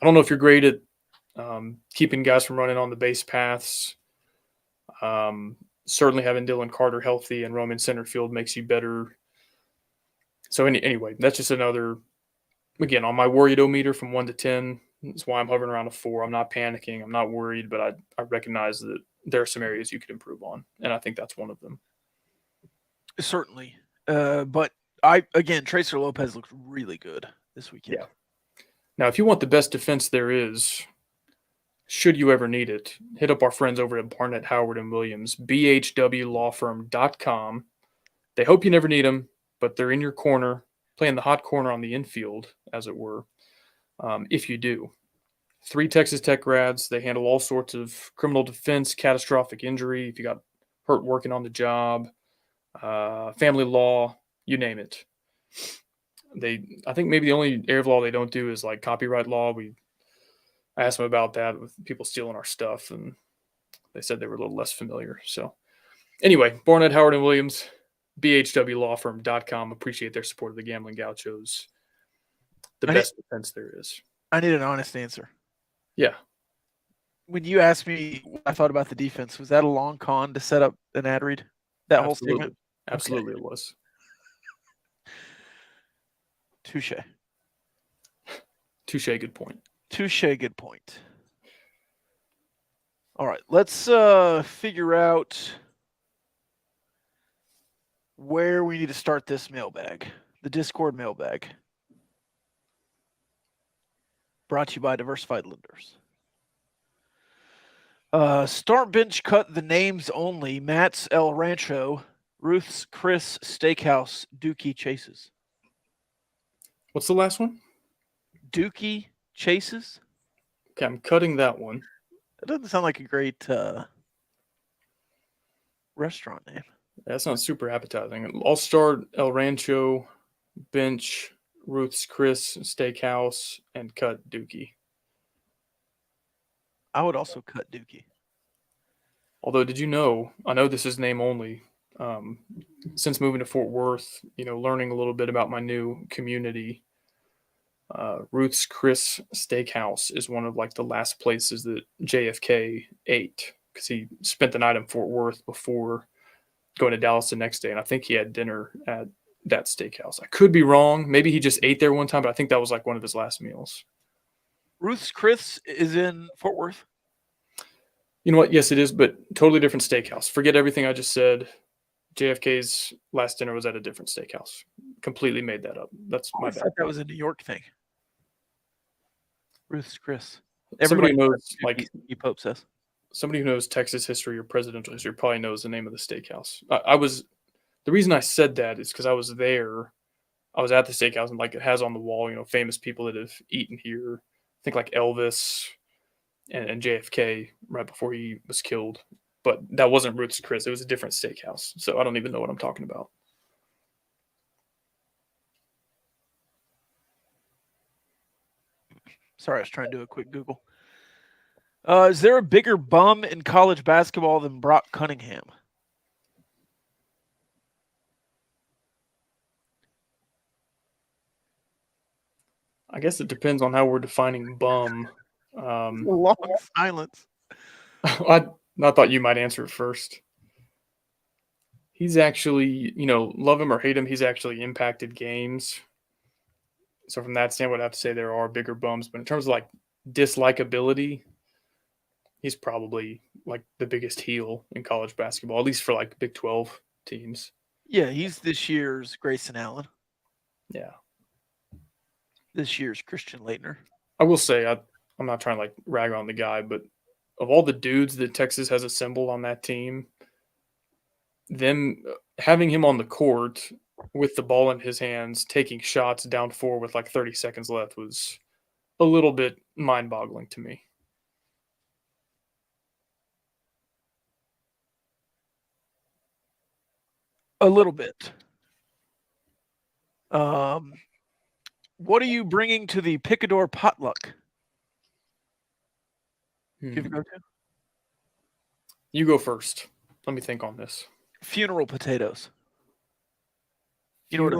Speaker 6: I don't know if you're great at keeping guys from running on the base paths. Certainly having Dylan Carter healthy and roaming center field makes you better. So anyway, that's just another, again, on my worried-o-meter from 1 to 10. That's why I'm hovering around a 4. I'm not panicking. I'm not worried, but I recognize that there are some areas you could improve on, and I think that's one of them.
Speaker 4: Certainly. But Tracer Lopez looked really good this weekend.
Speaker 6: Yeah. Now, if you want the best defense there is, should you ever need it, hit up our friends over at Barnett, Howard & Williams, bhwlawfirm.com. They hope you never need them, but they're in your corner, playing the hot corner on the infield, as it were, if you do. 3 Texas Tech grads. They handle all sorts of criminal defense, catastrophic injury, if you got hurt working on the job, family law, you name it. I think maybe the only area of law they don't do is like copyright law. I asked them about that with people stealing our stuff, and they said they were a little less familiar. So anyway, Barnett, Howard & Williams, bhwlawfirm.com. Appreciate their support of the Gambling Gauchos. The best defense there is.
Speaker 4: I need an honest answer.
Speaker 6: Yeah.
Speaker 4: When you asked me what I thought about the defense, was that a long con to set up an ad read? That whole segment?
Speaker 6: Absolutely, okay. It was.
Speaker 4: Touche.
Speaker 6: Good point.
Speaker 4: Good point. All right, let's figure out where we need to start this mailbag, the Discord mailbag. Brought to you by Diversified Lenders. Start bench cut the names only. Matt's El Rancho, Ruth's Chris Steakhouse, Dookie Chases.
Speaker 6: What's the last one?
Speaker 4: Dookie Chases.
Speaker 6: Okay, I'm cutting that one.
Speaker 4: That doesn't sound like a great restaurant name.
Speaker 6: That sounds super appetizing. I'll start El Rancho, bench Ruth's Chris Steakhouse, and cut Dookie.
Speaker 4: I would also cut Dookie.
Speaker 6: Although, did you know, I know this is name only, since moving to Fort Worth, learning a little bit about my new community, Ruth's Chris Steakhouse is one of like the last places that JFK ate, because he spent the night in Fort Worth before going to Dallas the next day, and I think he had dinner at that steakhouse. I could be wrong. Maybe he just ate there one time, but I think that was like one of his last meals.
Speaker 4: Ruth's Chris is in Fort Worth?
Speaker 6: You know what? Yes, it is, but totally different steakhouse. Forget everything I just said. JFK's last dinner was at a different steakhouse. Completely made that up. That's my bad.
Speaker 4: I thought that was a New York thing. Ruth's Chris.
Speaker 6: Somebody knows, like
Speaker 4: Pope says.
Speaker 6: Somebody who knows Texas history or presidential history probably knows the name of the steakhouse. The reason I said that is because I was there. I was at the steakhouse, and like it has on the wall, famous people that have eaten here. I think like Elvis and JFK right before he was killed. But that wasn't Ruth's Chris. It was a different steakhouse. So I don't even know what I'm talking about.
Speaker 4: Sorry, I was trying to do a quick Google. Is there a bigger bum in college basketball than Brock Cunningham?
Speaker 6: I guess it depends on how we're defining bum.
Speaker 4: Long silence.
Speaker 6: I thought you might answer it first. He's actually, love him or hate him, he's actually impacted games. So from that standpoint, I have to say there are bigger bums. But in terms of like dislikability, he's probably like the biggest heel in college basketball, at least for like Big 12 teams.
Speaker 4: Yeah, he's this year's Grayson Allen.
Speaker 6: Yeah.
Speaker 4: This year's Christian Leitner.
Speaker 6: I will say, I'm not trying to like rag on the guy, but of all the dudes that Texas has assembled on that team, them having him on the court with the ball in his hands, taking shots down 4 with like 30 seconds left was a little bit mind-boggling to me.
Speaker 4: A little bit. What are you bringing to the Picador potluck? Give it a go to?
Speaker 6: You go first. Let me think on this.
Speaker 4: Funeral potatoes. You know what?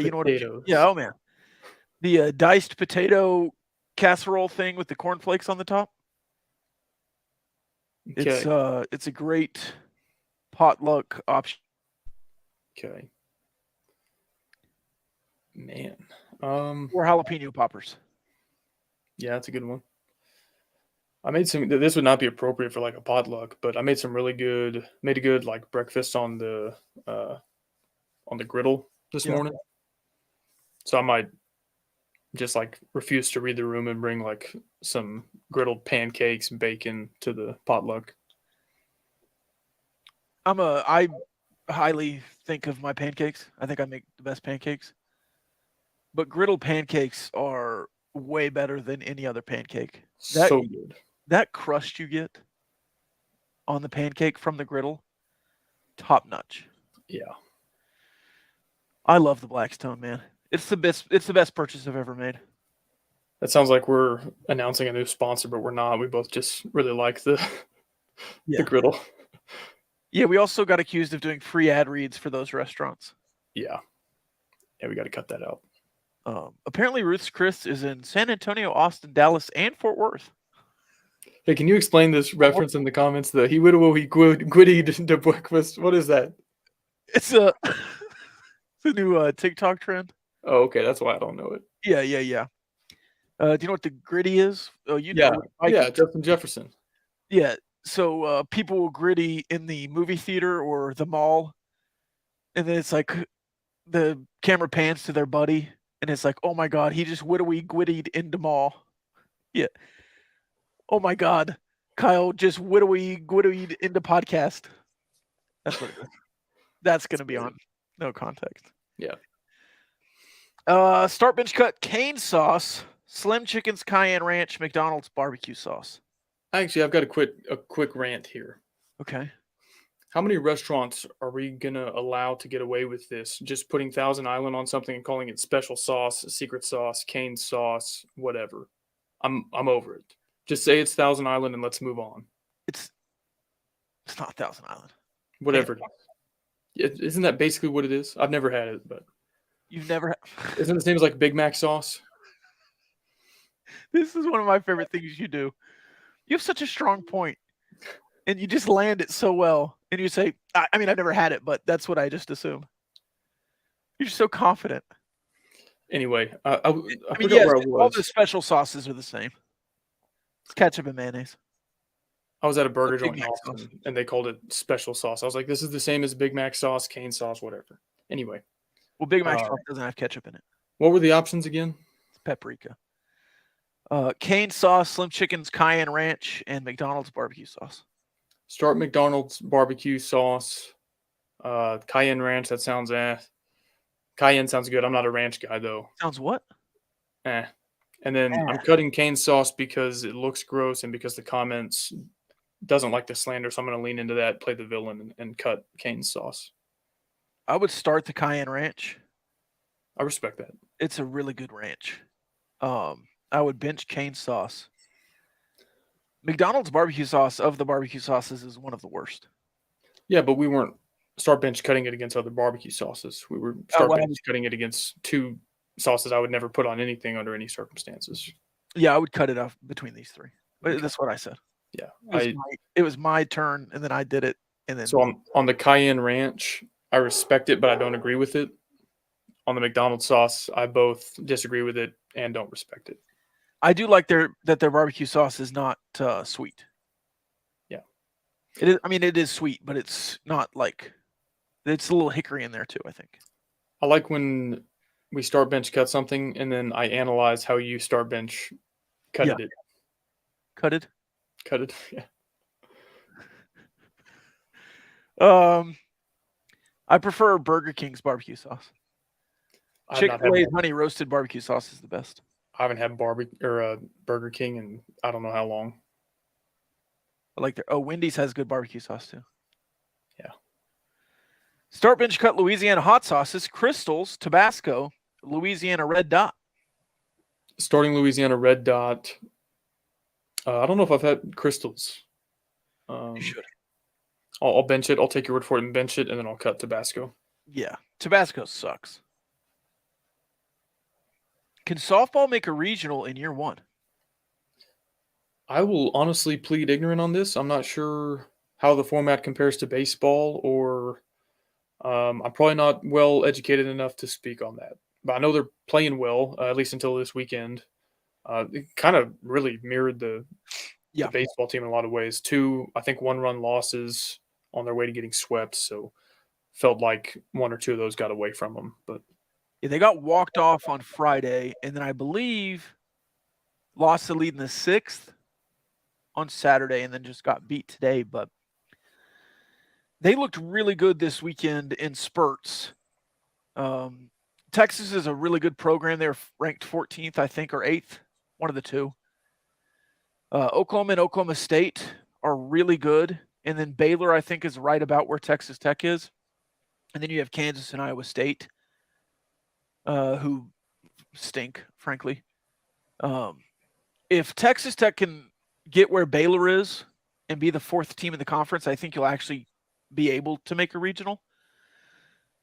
Speaker 4: You know what?
Speaker 6: Potatoes.
Speaker 4: Yeah. Oh man, the diced potato casserole thing with the cornflakes on the top.
Speaker 6: Okay.
Speaker 4: It's a great potluck option.
Speaker 6: Okay. Man.
Speaker 4: Or jalapeno poppers.
Speaker 6: Yeah, that's a good one. I made some. This would not be appropriate for like a potluck, but I made a good like breakfast on the griddle this morning. So I might just like refuse to read the room and bring like some griddled pancakes and bacon to the potluck.
Speaker 4: I highly think of my pancakes. I think I make the best pancakes. But griddled pancakes are way better than any other pancake.
Speaker 6: So good.
Speaker 4: That crust you get on the pancake from the griddle, top notch.
Speaker 6: Yeah.
Speaker 4: I love the Blackstone, man. It's the best purchase I've ever made.
Speaker 6: That sounds like we're announcing a new sponsor, but we're not. We both just really like the griddle.
Speaker 4: Yeah, we also got accused of doing free ad reads for those restaurants.
Speaker 6: Yeah. Yeah, we got to cut that out.
Speaker 4: Apparently Ruth's Chris is in San Antonio, Austin, Dallas, and Fort Worth.
Speaker 6: Hey, can you explain this reference in the comments? The he gwittied de breakfast. What is that?
Speaker 4: It's a the new TikTok trend.
Speaker 6: Oh, okay. That's why I don't know it.
Speaker 4: Yeah. Do you know what the gritty is? Oh, you know.
Speaker 6: Yeah, Justin Jefferson.
Speaker 4: Yeah. So people will gritty in the movie theater or the mall, and then it's like the camera pans to their buddy, and it's like, oh my god, he just gwittied into mall. Yeah. Oh my god, Kyle just gwittied into podcast. That's what it is. That's gonna be on no context.
Speaker 6: Yeah.
Speaker 4: Start bench cut cane sauce, Slim Chickens Cayenne Ranch, McDonald's barbecue sauce.
Speaker 6: Actually, I've got a quick rant here.
Speaker 4: Okay.
Speaker 6: How many restaurants are we gonna allow to get away with this? Just putting Thousand Island on something and calling it special sauce, secret sauce, cane sauce, whatever. I'm over it. Just say it's Thousand Island and let's move on.
Speaker 4: It's not Thousand Island.
Speaker 6: Whatever it is. Isn't that basically what it is? I've never had it, but
Speaker 4: you've never.
Speaker 6: Isn't it the same as like Big Mac sauce?
Speaker 4: This is one of my favorite things you do. You have such a strong point, and you just land it so well. And you say, I mean, I've never had it, but that's what I just assume. You're just so confident.
Speaker 6: Anyway, I forgot
Speaker 4: yes,
Speaker 6: where I was.
Speaker 4: All the special sauces are the same. It's ketchup and mayonnaise.
Speaker 6: I was at a burger joint in Austin, and they called it special sauce. I was like, this is the same as Big Mac sauce, cane sauce, whatever. Anyway.
Speaker 4: Well, Big Mac sauce doesn't have ketchup in it.
Speaker 6: What were the options again?
Speaker 4: It's paprika. Cane sauce, Slim Chickens, Cayenne Ranch, and McDonald's barbecue sauce.
Speaker 6: Start McDonald's barbecue sauce. Cayenne Ranch, that sounds Cayenne sounds good. I'm not a ranch guy, though.
Speaker 4: Sounds what?
Speaker 6: And then I'm cutting cane sauce because it looks gross and because the comments doesn't like the slander, so I'm going to lean into that, play the villain, and cut cane sauce.
Speaker 4: I would start the Cayenne Ranch.
Speaker 6: I respect that.
Speaker 4: It's a really good ranch. I would bench cane sauce. McDonald's barbecue sauce of the barbecue sauces is one of the worst.
Speaker 6: Yeah, but we weren't start bench cutting it against other barbecue sauces. We were bench cutting it against two sauces I would never put on anything under any circumstances.
Speaker 4: Yeah, I would cut it off between these three.
Speaker 6: Okay.
Speaker 4: That's what I said.
Speaker 6: Yeah,
Speaker 4: it was my turn, and then I did it, and then
Speaker 6: so on the Cayenne Ranch, I respect it, but I don't agree with it. on the McDonald's sauce. I both disagree with it and don't respect it.
Speaker 4: I do like their barbecue sauce is not sweet.
Speaker 6: Yeah.
Speaker 4: It is. I mean, it is sweet, but it's not like it's a little hickory in there too, I think.
Speaker 6: I like when we start bench cut something and then I analyze how you start bench cutted it.
Speaker 4: Cutted.
Speaker 6: Yeah.
Speaker 4: I prefer Burger King's barbecue sauce. Chick-fil-A's honey roasted barbecue sauce is the best.
Speaker 6: I haven't had Burger King in I don't know how long.
Speaker 4: I like Wendy's has good barbecue sauce too.
Speaker 6: Yeah.
Speaker 4: Start bench cut Louisiana hot sauces, Crystals, Tabasco, Louisiana Red Dot.
Speaker 6: Starting Louisiana Red Dot. I don't know if I've had Crystals.
Speaker 4: You should.
Speaker 6: I'll bench it. I'll take your word for it and bench it, and then I'll cut Tabasco.
Speaker 4: Yeah, Tabasco sucks. Can softball make a regional in year one?
Speaker 6: I will honestly plead ignorant on this. I'm not sure how the format compares to baseball, or I'm probably not well educated enough to speak on that. But I know they're playing well, at least until this weekend. It kind of really mirrored the baseball team in a lot of ways. 2, I think, 1-run losses on their way to getting swept. So felt like 1 or 2 of those got away from them. But
Speaker 4: yeah, they got walked off on Friday, and then I believe lost the lead in the 6th on Saturday, and then just got beat today. But they looked really good this weekend in spurts. Texas is a really good program. They're ranked 14th, I think, or 8th, one of the two. Oklahoma and Oklahoma State are really good. And then Baylor, I think, is right about where Texas Tech is. And then you have Kansas and Iowa State, who stink, frankly. If Texas Tech can get where Baylor is and be the 4th team in the conference, I think you'll actually be able to make a regional.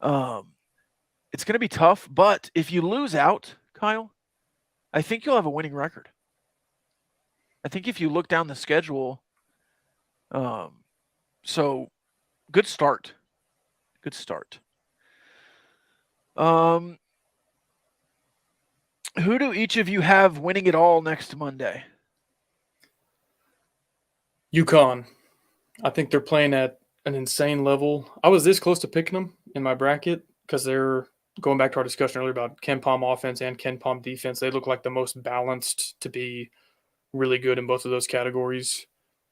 Speaker 4: It's going to be tough, but if you lose out, Kyle, I think you'll have a winning record. I think if you look down the schedule, so good start. Good start. Who do each of you have winning it all next Monday?
Speaker 6: UConn. I think they're playing at an insane level. I was this close to picking them in my bracket because they're going back to our discussion earlier about Ken Pom offense and Ken Pom defense. They look like the most balanced to be really good in both of those categories.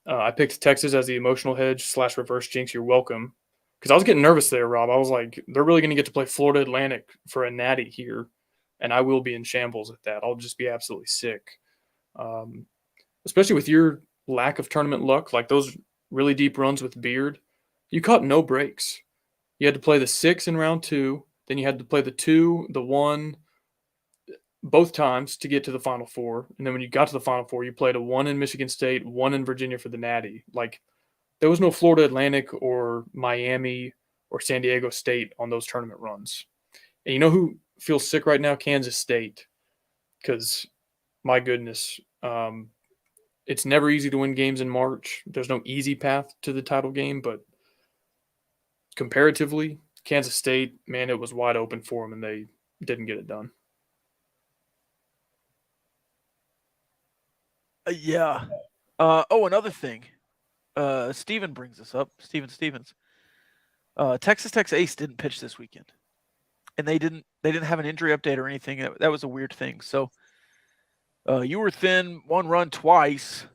Speaker 6: I picked Texas as the emotional hedge / reverse jinx. You're welcome. Because I was getting nervous there, Rob. I was like, they're really going to get to play Florida Atlantic for a natty here, and I will be in shambles at that. I'll just be absolutely sick. Especially with your lack of tournament luck, like those really deep runs with Beard, you caught no breaks. You had to play the 6 in round 2, then you had to play the 2, the 1, both times to get to the Final Four. And then when you got to the Final Four, you played a 1 in Michigan State, 1 in Virginia for the natty. Like, there was no Florida Atlantic or Miami or San Diego State on those tournament runs. And you know who feels sick right now? Kansas State. Because, my goodness, it's never easy to win games in March. There's no easy path to the title game, but comparatively, Kansas State, man, it was wide open for them, and they didn't get it done.
Speaker 4: Yeah. Another thing. Steven brings this up. Steven Stevens. Texas Tech's ace didn't pitch this weekend, and they didn't have an injury update or anything. That was a weird thing. So you were thin 1 run twice,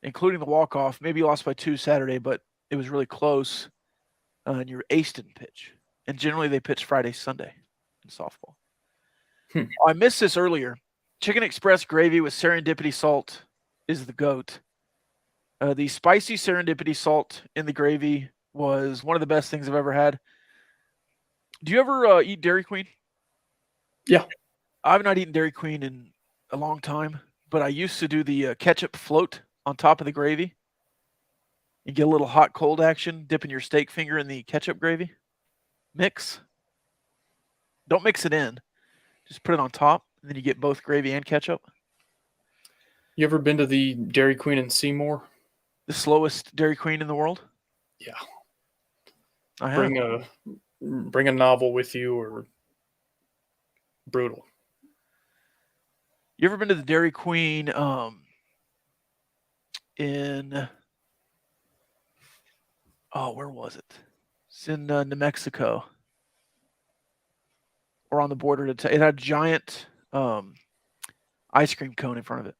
Speaker 4: including the walk-off. Maybe you lost by 2 Saturday, but it was really close. And your ace didn't pitch. And generally they pitch Friday, Sunday in softball. I missed this earlier. Chicken Express gravy with serendipity salt is the GOAT. The spicy serendipity salt in the gravy was one of the best things I've ever had. Do you ever eat Dairy Queen?
Speaker 6: Yeah.
Speaker 4: I've not eaten Dairy Queen in a long time, but I used to do the ketchup float on top of the gravy. You get a little hot cold action, dipping your steak finger in the ketchup gravy. Mix. Don't mix it in. Just put it on top, and then you get both gravy and ketchup.
Speaker 6: You ever been to the Dairy Queen in Seymour?
Speaker 4: The slowest Dairy Queen in the world?
Speaker 6: Yeah.
Speaker 4: I have.
Speaker 6: Bring a novel with you or Brutal.
Speaker 4: You ever been to the Dairy Queen in where was it? It's in New Mexico. Or on the border it had a giant ice cream cone in front of it.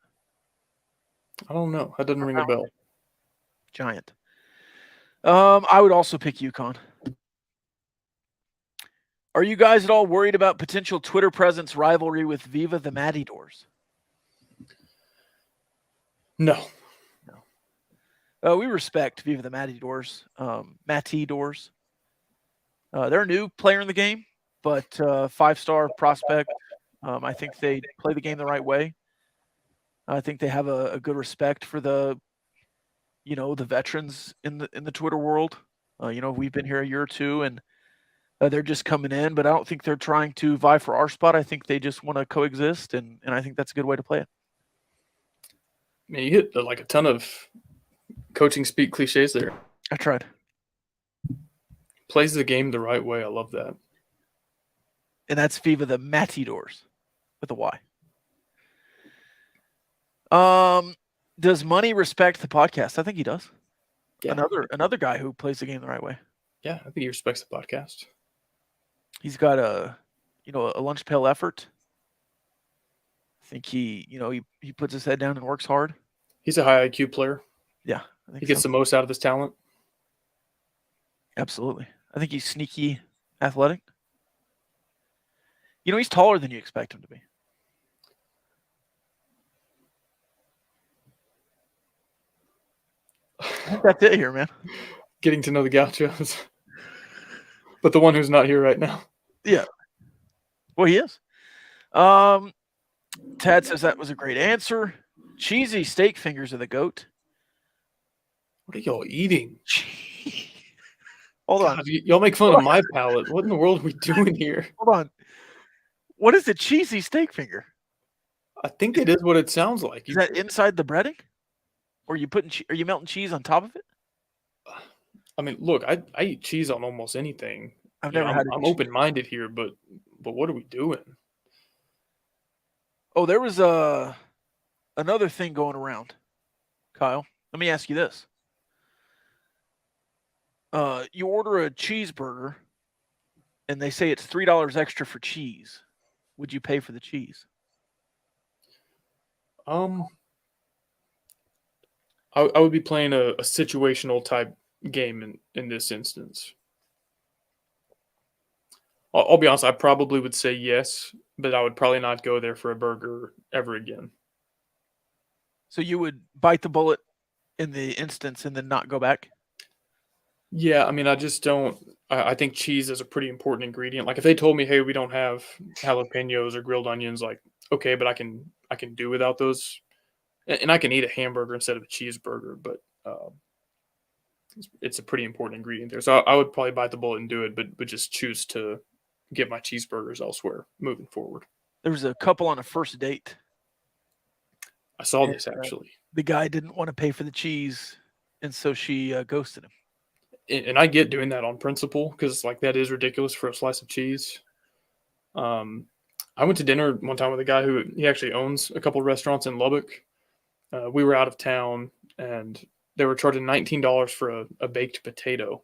Speaker 6: I don't know. That doesn't ring a bell.
Speaker 4: Giant. I would also pick UConn. Are you guys at all worried about potential Twitter presence rivalry with Viva the Matadors?
Speaker 6: No.
Speaker 4: We respect Viva the Matadors. Matadors. They're a new player in the game, but 5-star prospect. I think they play the game the right way. I think they have a good respect for the veterans in the Twitter world. We've been here a year or two, and they're just coming in, but I don't think they're trying to vie for our spot. I think they just want to coexist, and I think that's a good way to play it.
Speaker 6: Man, you hit like a ton of coaching speak cliches there.
Speaker 4: I tried.
Speaker 6: Plays the game the right way. I love that.
Speaker 4: And that's Viva the Matadors with a Y. Does Money respect the podcast? I think he does.
Speaker 6: Yeah.
Speaker 4: Another guy who plays the game the right way.
Speaker 6: Yeah, I think he respects the podcast.
Speaker 4: He's got a lunch pail effort. I think he puts his head down and works hard.
Speaker 6: He's a high IQ player.
Speaker 4: Yeah, I think
Speaker 6: he gets the most out of his talent.
Speaker 4: Absolutely. I think he's sneaky athletic. He's taller than you expect him to be. I think that's it here, man.
Speaker 6: Getting to know the Gauchos. But the one who's not here right now.
Speaker 4: Yeah. Well, he is. Tad says that was a great answer. Cheesy steak fingers are the GOAT.
Speaker 6: What are y'all eating?
Speaker 4: Hold on.
Speaker 6: God, y'all make fun of my palate. What in the world are we doing here?
Speaker 4: Hold on. What is a cheesy steak finger?
Speaker 6: I think it is what it sounds like.
Speaker 4: Is that inside the breading? Or are you melting cheese on top of it?
Speaker 6: I mean, look, I eat cheese on almost anything.
Speaker 4: I've never had it.
Speaker 6: I'm open-minded here, but what are we doing?
Speaker 4: Oh, there was another thing going around, Kyle. Let me ask you this. You order a cheeseburger, and they say it's $3 extra for cheese. Would you pay for the cheese?
Speaker 6: I would be playing a situational type game in this instance. I'll be honest, I probably would say yes, but I would probably not go there for a burger ever again.
Speaker 4: So you would bite the bullet in the instance and then not go back?
Speaker 6: Yeah, I mean, I just don't. I think cheese is a pretty important ingredient. Like if they told me, "Hey, we don't have jalapenos or grilled onions," like okay, but I can do without those, and I can eat a hamburger instead of a cheeseburger. But it's a pretty important ingredient there. So I would probably bite the bullet and do it, but just choose to get my cheeseburgers elsewhere moving forward.
Speaker 4: There was a couple on a first date.
Speaker 6: I saw this actually.
Speaker 4: The guy didn't want to pay for the cheese, and so she ghosted him.
Speaker 6: And I get doing that on principle because like that is ridiculous for a slice of cheese. I went to dinner one time with a guy who he actually owns a couple of restaurants in Lubbock. We were out of town and they were charging $19 for a baked potato.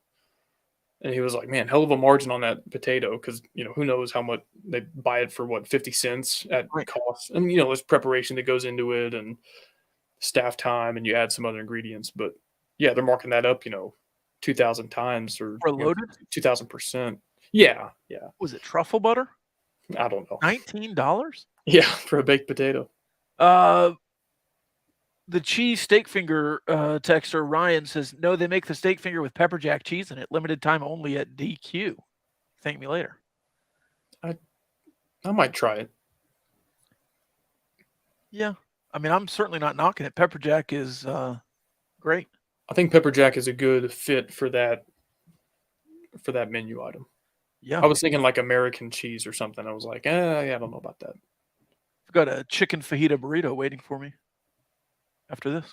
Speaker 6: And he was like, man, hell of a margin on that potato because, who knows how much they buy it for, 50 cents at cost. And, there's preparation that goes into it and staff time and you add some other ingredients. But, yeah, they're marking that up, 2,000 times or
Speaker 4: loaded
Speaker 6: 2,000%. Yeah.
Speaker 4: Was it truffle butter?
Speaker 6: I don't know.
Speaker 4: $19?
Speaker 6: Yeah, for a baked potato.
Speaker 4: The cheese steak finger texter Ryan says, no, they make the steak finger with pepper jack cheese in it. Limited time only at DQ. Thank me later.
Speaker 6: I might try it.
Speaker 4: Yeah. I mean, I'm certainly not knocking it. Pepper jack is great.
Speaker 6: I think pepper jack is a good fit for that menu item.
Speaker 4: Yeah.
Speaker 6: I was thinking like American cheese or something. I was like, yeah, I don't know about that.
Speaker 4: I've got a chicken fajita burrito waiting for me after this.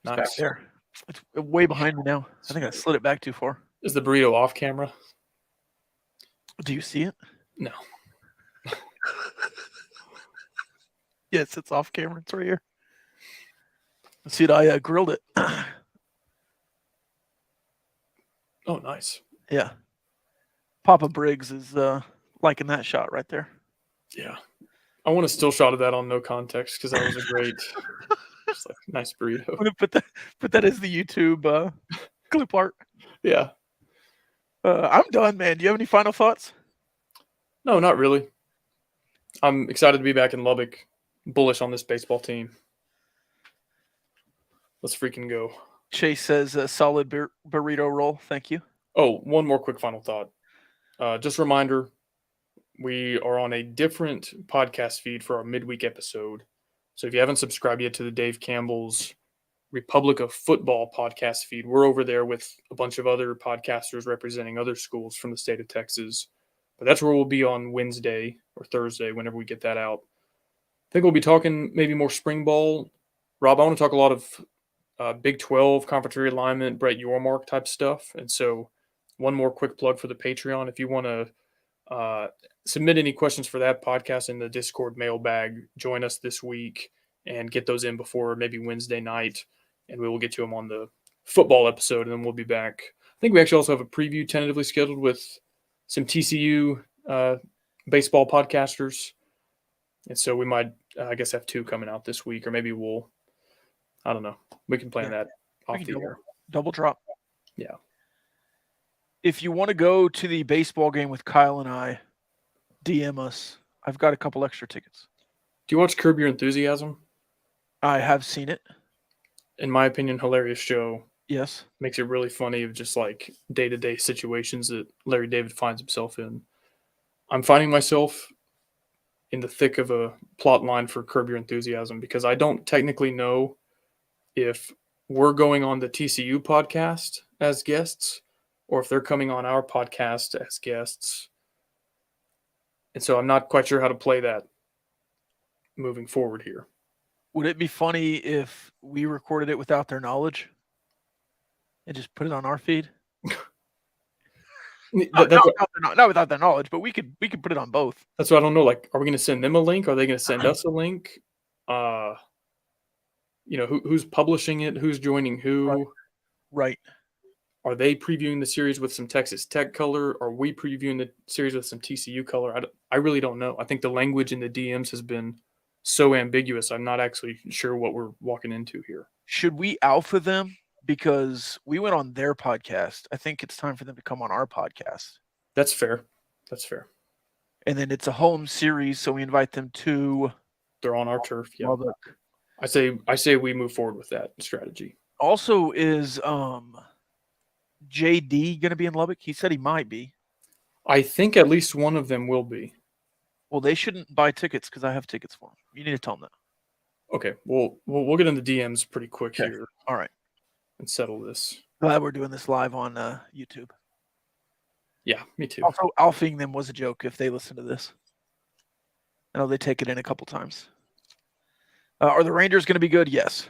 Speaker 6: Nice.
Speaker 4: It's back there. It's way behind me now. I think I slid it back too far.
Speaker 6: Is the burrito off camera?
Speaker 4: Do you see it?
Speaker 6: No.
Speaker 4: Yes, it's off camera. It's right here. See it? I grilled it.
Speaker 6: Oh, nice.
Speaker 4: Yeah. Papa Briggs is liking that shot right there.
Speaker 6: Yeah. I want a still shot of that on No Context because that was a great, just like nice burrito.
Speaker 4: I'm gonna put that as the YouTube clip art.
Speaker 6: Yeah.
Speaker 4: I'm done, man. Do you have any final thoughts?
Speaker 6: No, not really. I'm excited to be back in Lubbock. Bullish on this baseball team. Let's freaking go.
Speaker 4: Chase says a solid burrito roll. Thank you.
Speaker 6: Oh, one more quick final thought. Just a reminder, we are on a different podcast feed for our midweek episode. So if you haven't subscribed yet to the Dave Campbell's Republic of Football podcast feed, we're over there with a bunch of other podcasters representing other schools from the state of Texas. But that's where we'll be on Wednesday or Thursday, whenever we get that out. I think we'll be talking maybe more spring ball. Rob, I want to talk a lot of Big 12 conference realignment, Brett Yormark type stuff. And so one more quick plug for the Patreon. If you want to submit any questions for that podcast in the Discord mailbag, join us this week and get those in before maybe Wednesday night. And we will get to them on the football episode, and then we'll be back. I think we actually also have a preview tentatively scheduled with some TCU baseball podcasters. And so we might, I guess, have 2 coming out this week, or maybe we'll, I don't know. We can plan that off the air.
Speaker 4: Double drop.
Speaker 6: Yeah.
Speaker 4: If you want to go to the baseball game with Kyle and I, DM us. I've got a couple extra tickets.
Speaker 6: Do you watch Curb Your Enthusiasm?
Speaker 4: I have seen it.
Speaker 6: In my opinion, hilarious show.
Speaker 4: Yes.
Speaker 6: Makes it really funny of just like day-to-day situations that Larry David finds himself in. I'm finding myself in the thick of a plot line for Curb Your Enthusiasm because I don't technically know if we're going on the TCU podcast as guests or if they're coming on our podcast as guests. And so I'm not quite sure how to play that moving forward here.
Speaker 4: Would it be funny if we recorded it without their knowledge and just put it on our feed? Not without their knowledge, but we could put it on both.
Speaker 6: That's what I don't know. Like, are we going to send them a link? Are they going to send us a link? Who's publishing it? Who's joining who?
Speaker 4: Right.
Speaker 6: Are they previewing the series with some Texas Tech color? Are we previewing the series with some TCU color? I really don't know. I think the language in the DMs has been so ambiguous. I'm not actually sure what we're walking into here.
Speaker 4: Should we alpha them? Because we went on their podcast. I think it's time for them to come on our podcast.
Speaker 6: That's fair.
Speaker 4: And then it's a home series, so we invite them to.
Speaker 6: They're on our turf. Yeah.
Speaker 4: Lubbock.
Speaker 6: I say we move forward with that strategy.
Speaker 4: Also, is JD going to be in Lubbock? He said he might be.
Speaker 6: I think at least one of them will be.
Speaker 4: Well, they shouldn't buy tickets because I have tickets for them. You need to tell them that.
Speaker 6: Okay. Well, we'll get in the DMs pretty quick here.
Speaker 4: All right.
Speaker 6: And settle this.
Speaker 4: Glad we're doing this live on YouTube.
Speaker 6: Yeah, me too.
Speaker 4: Also, alphaing them was a joke if they listen to this. I know they take it in a couple times. Are the Rangers going to be good? Yes.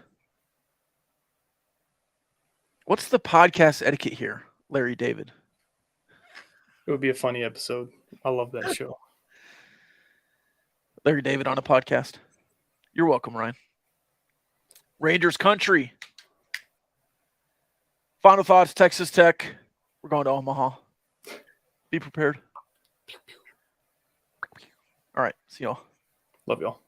Speaker 4: What's the podcast etiquette here, Larry David?
Speaker 6: It would be a funny episode. I love that show.
Speaker 4: Larry David on a podcast. You're welcome, Ryan. Rangers country. Final thoughts, Texas Tech. We're going to Omaha. Be prepared. All right. See y'all.
Speaker 6: Love y'all.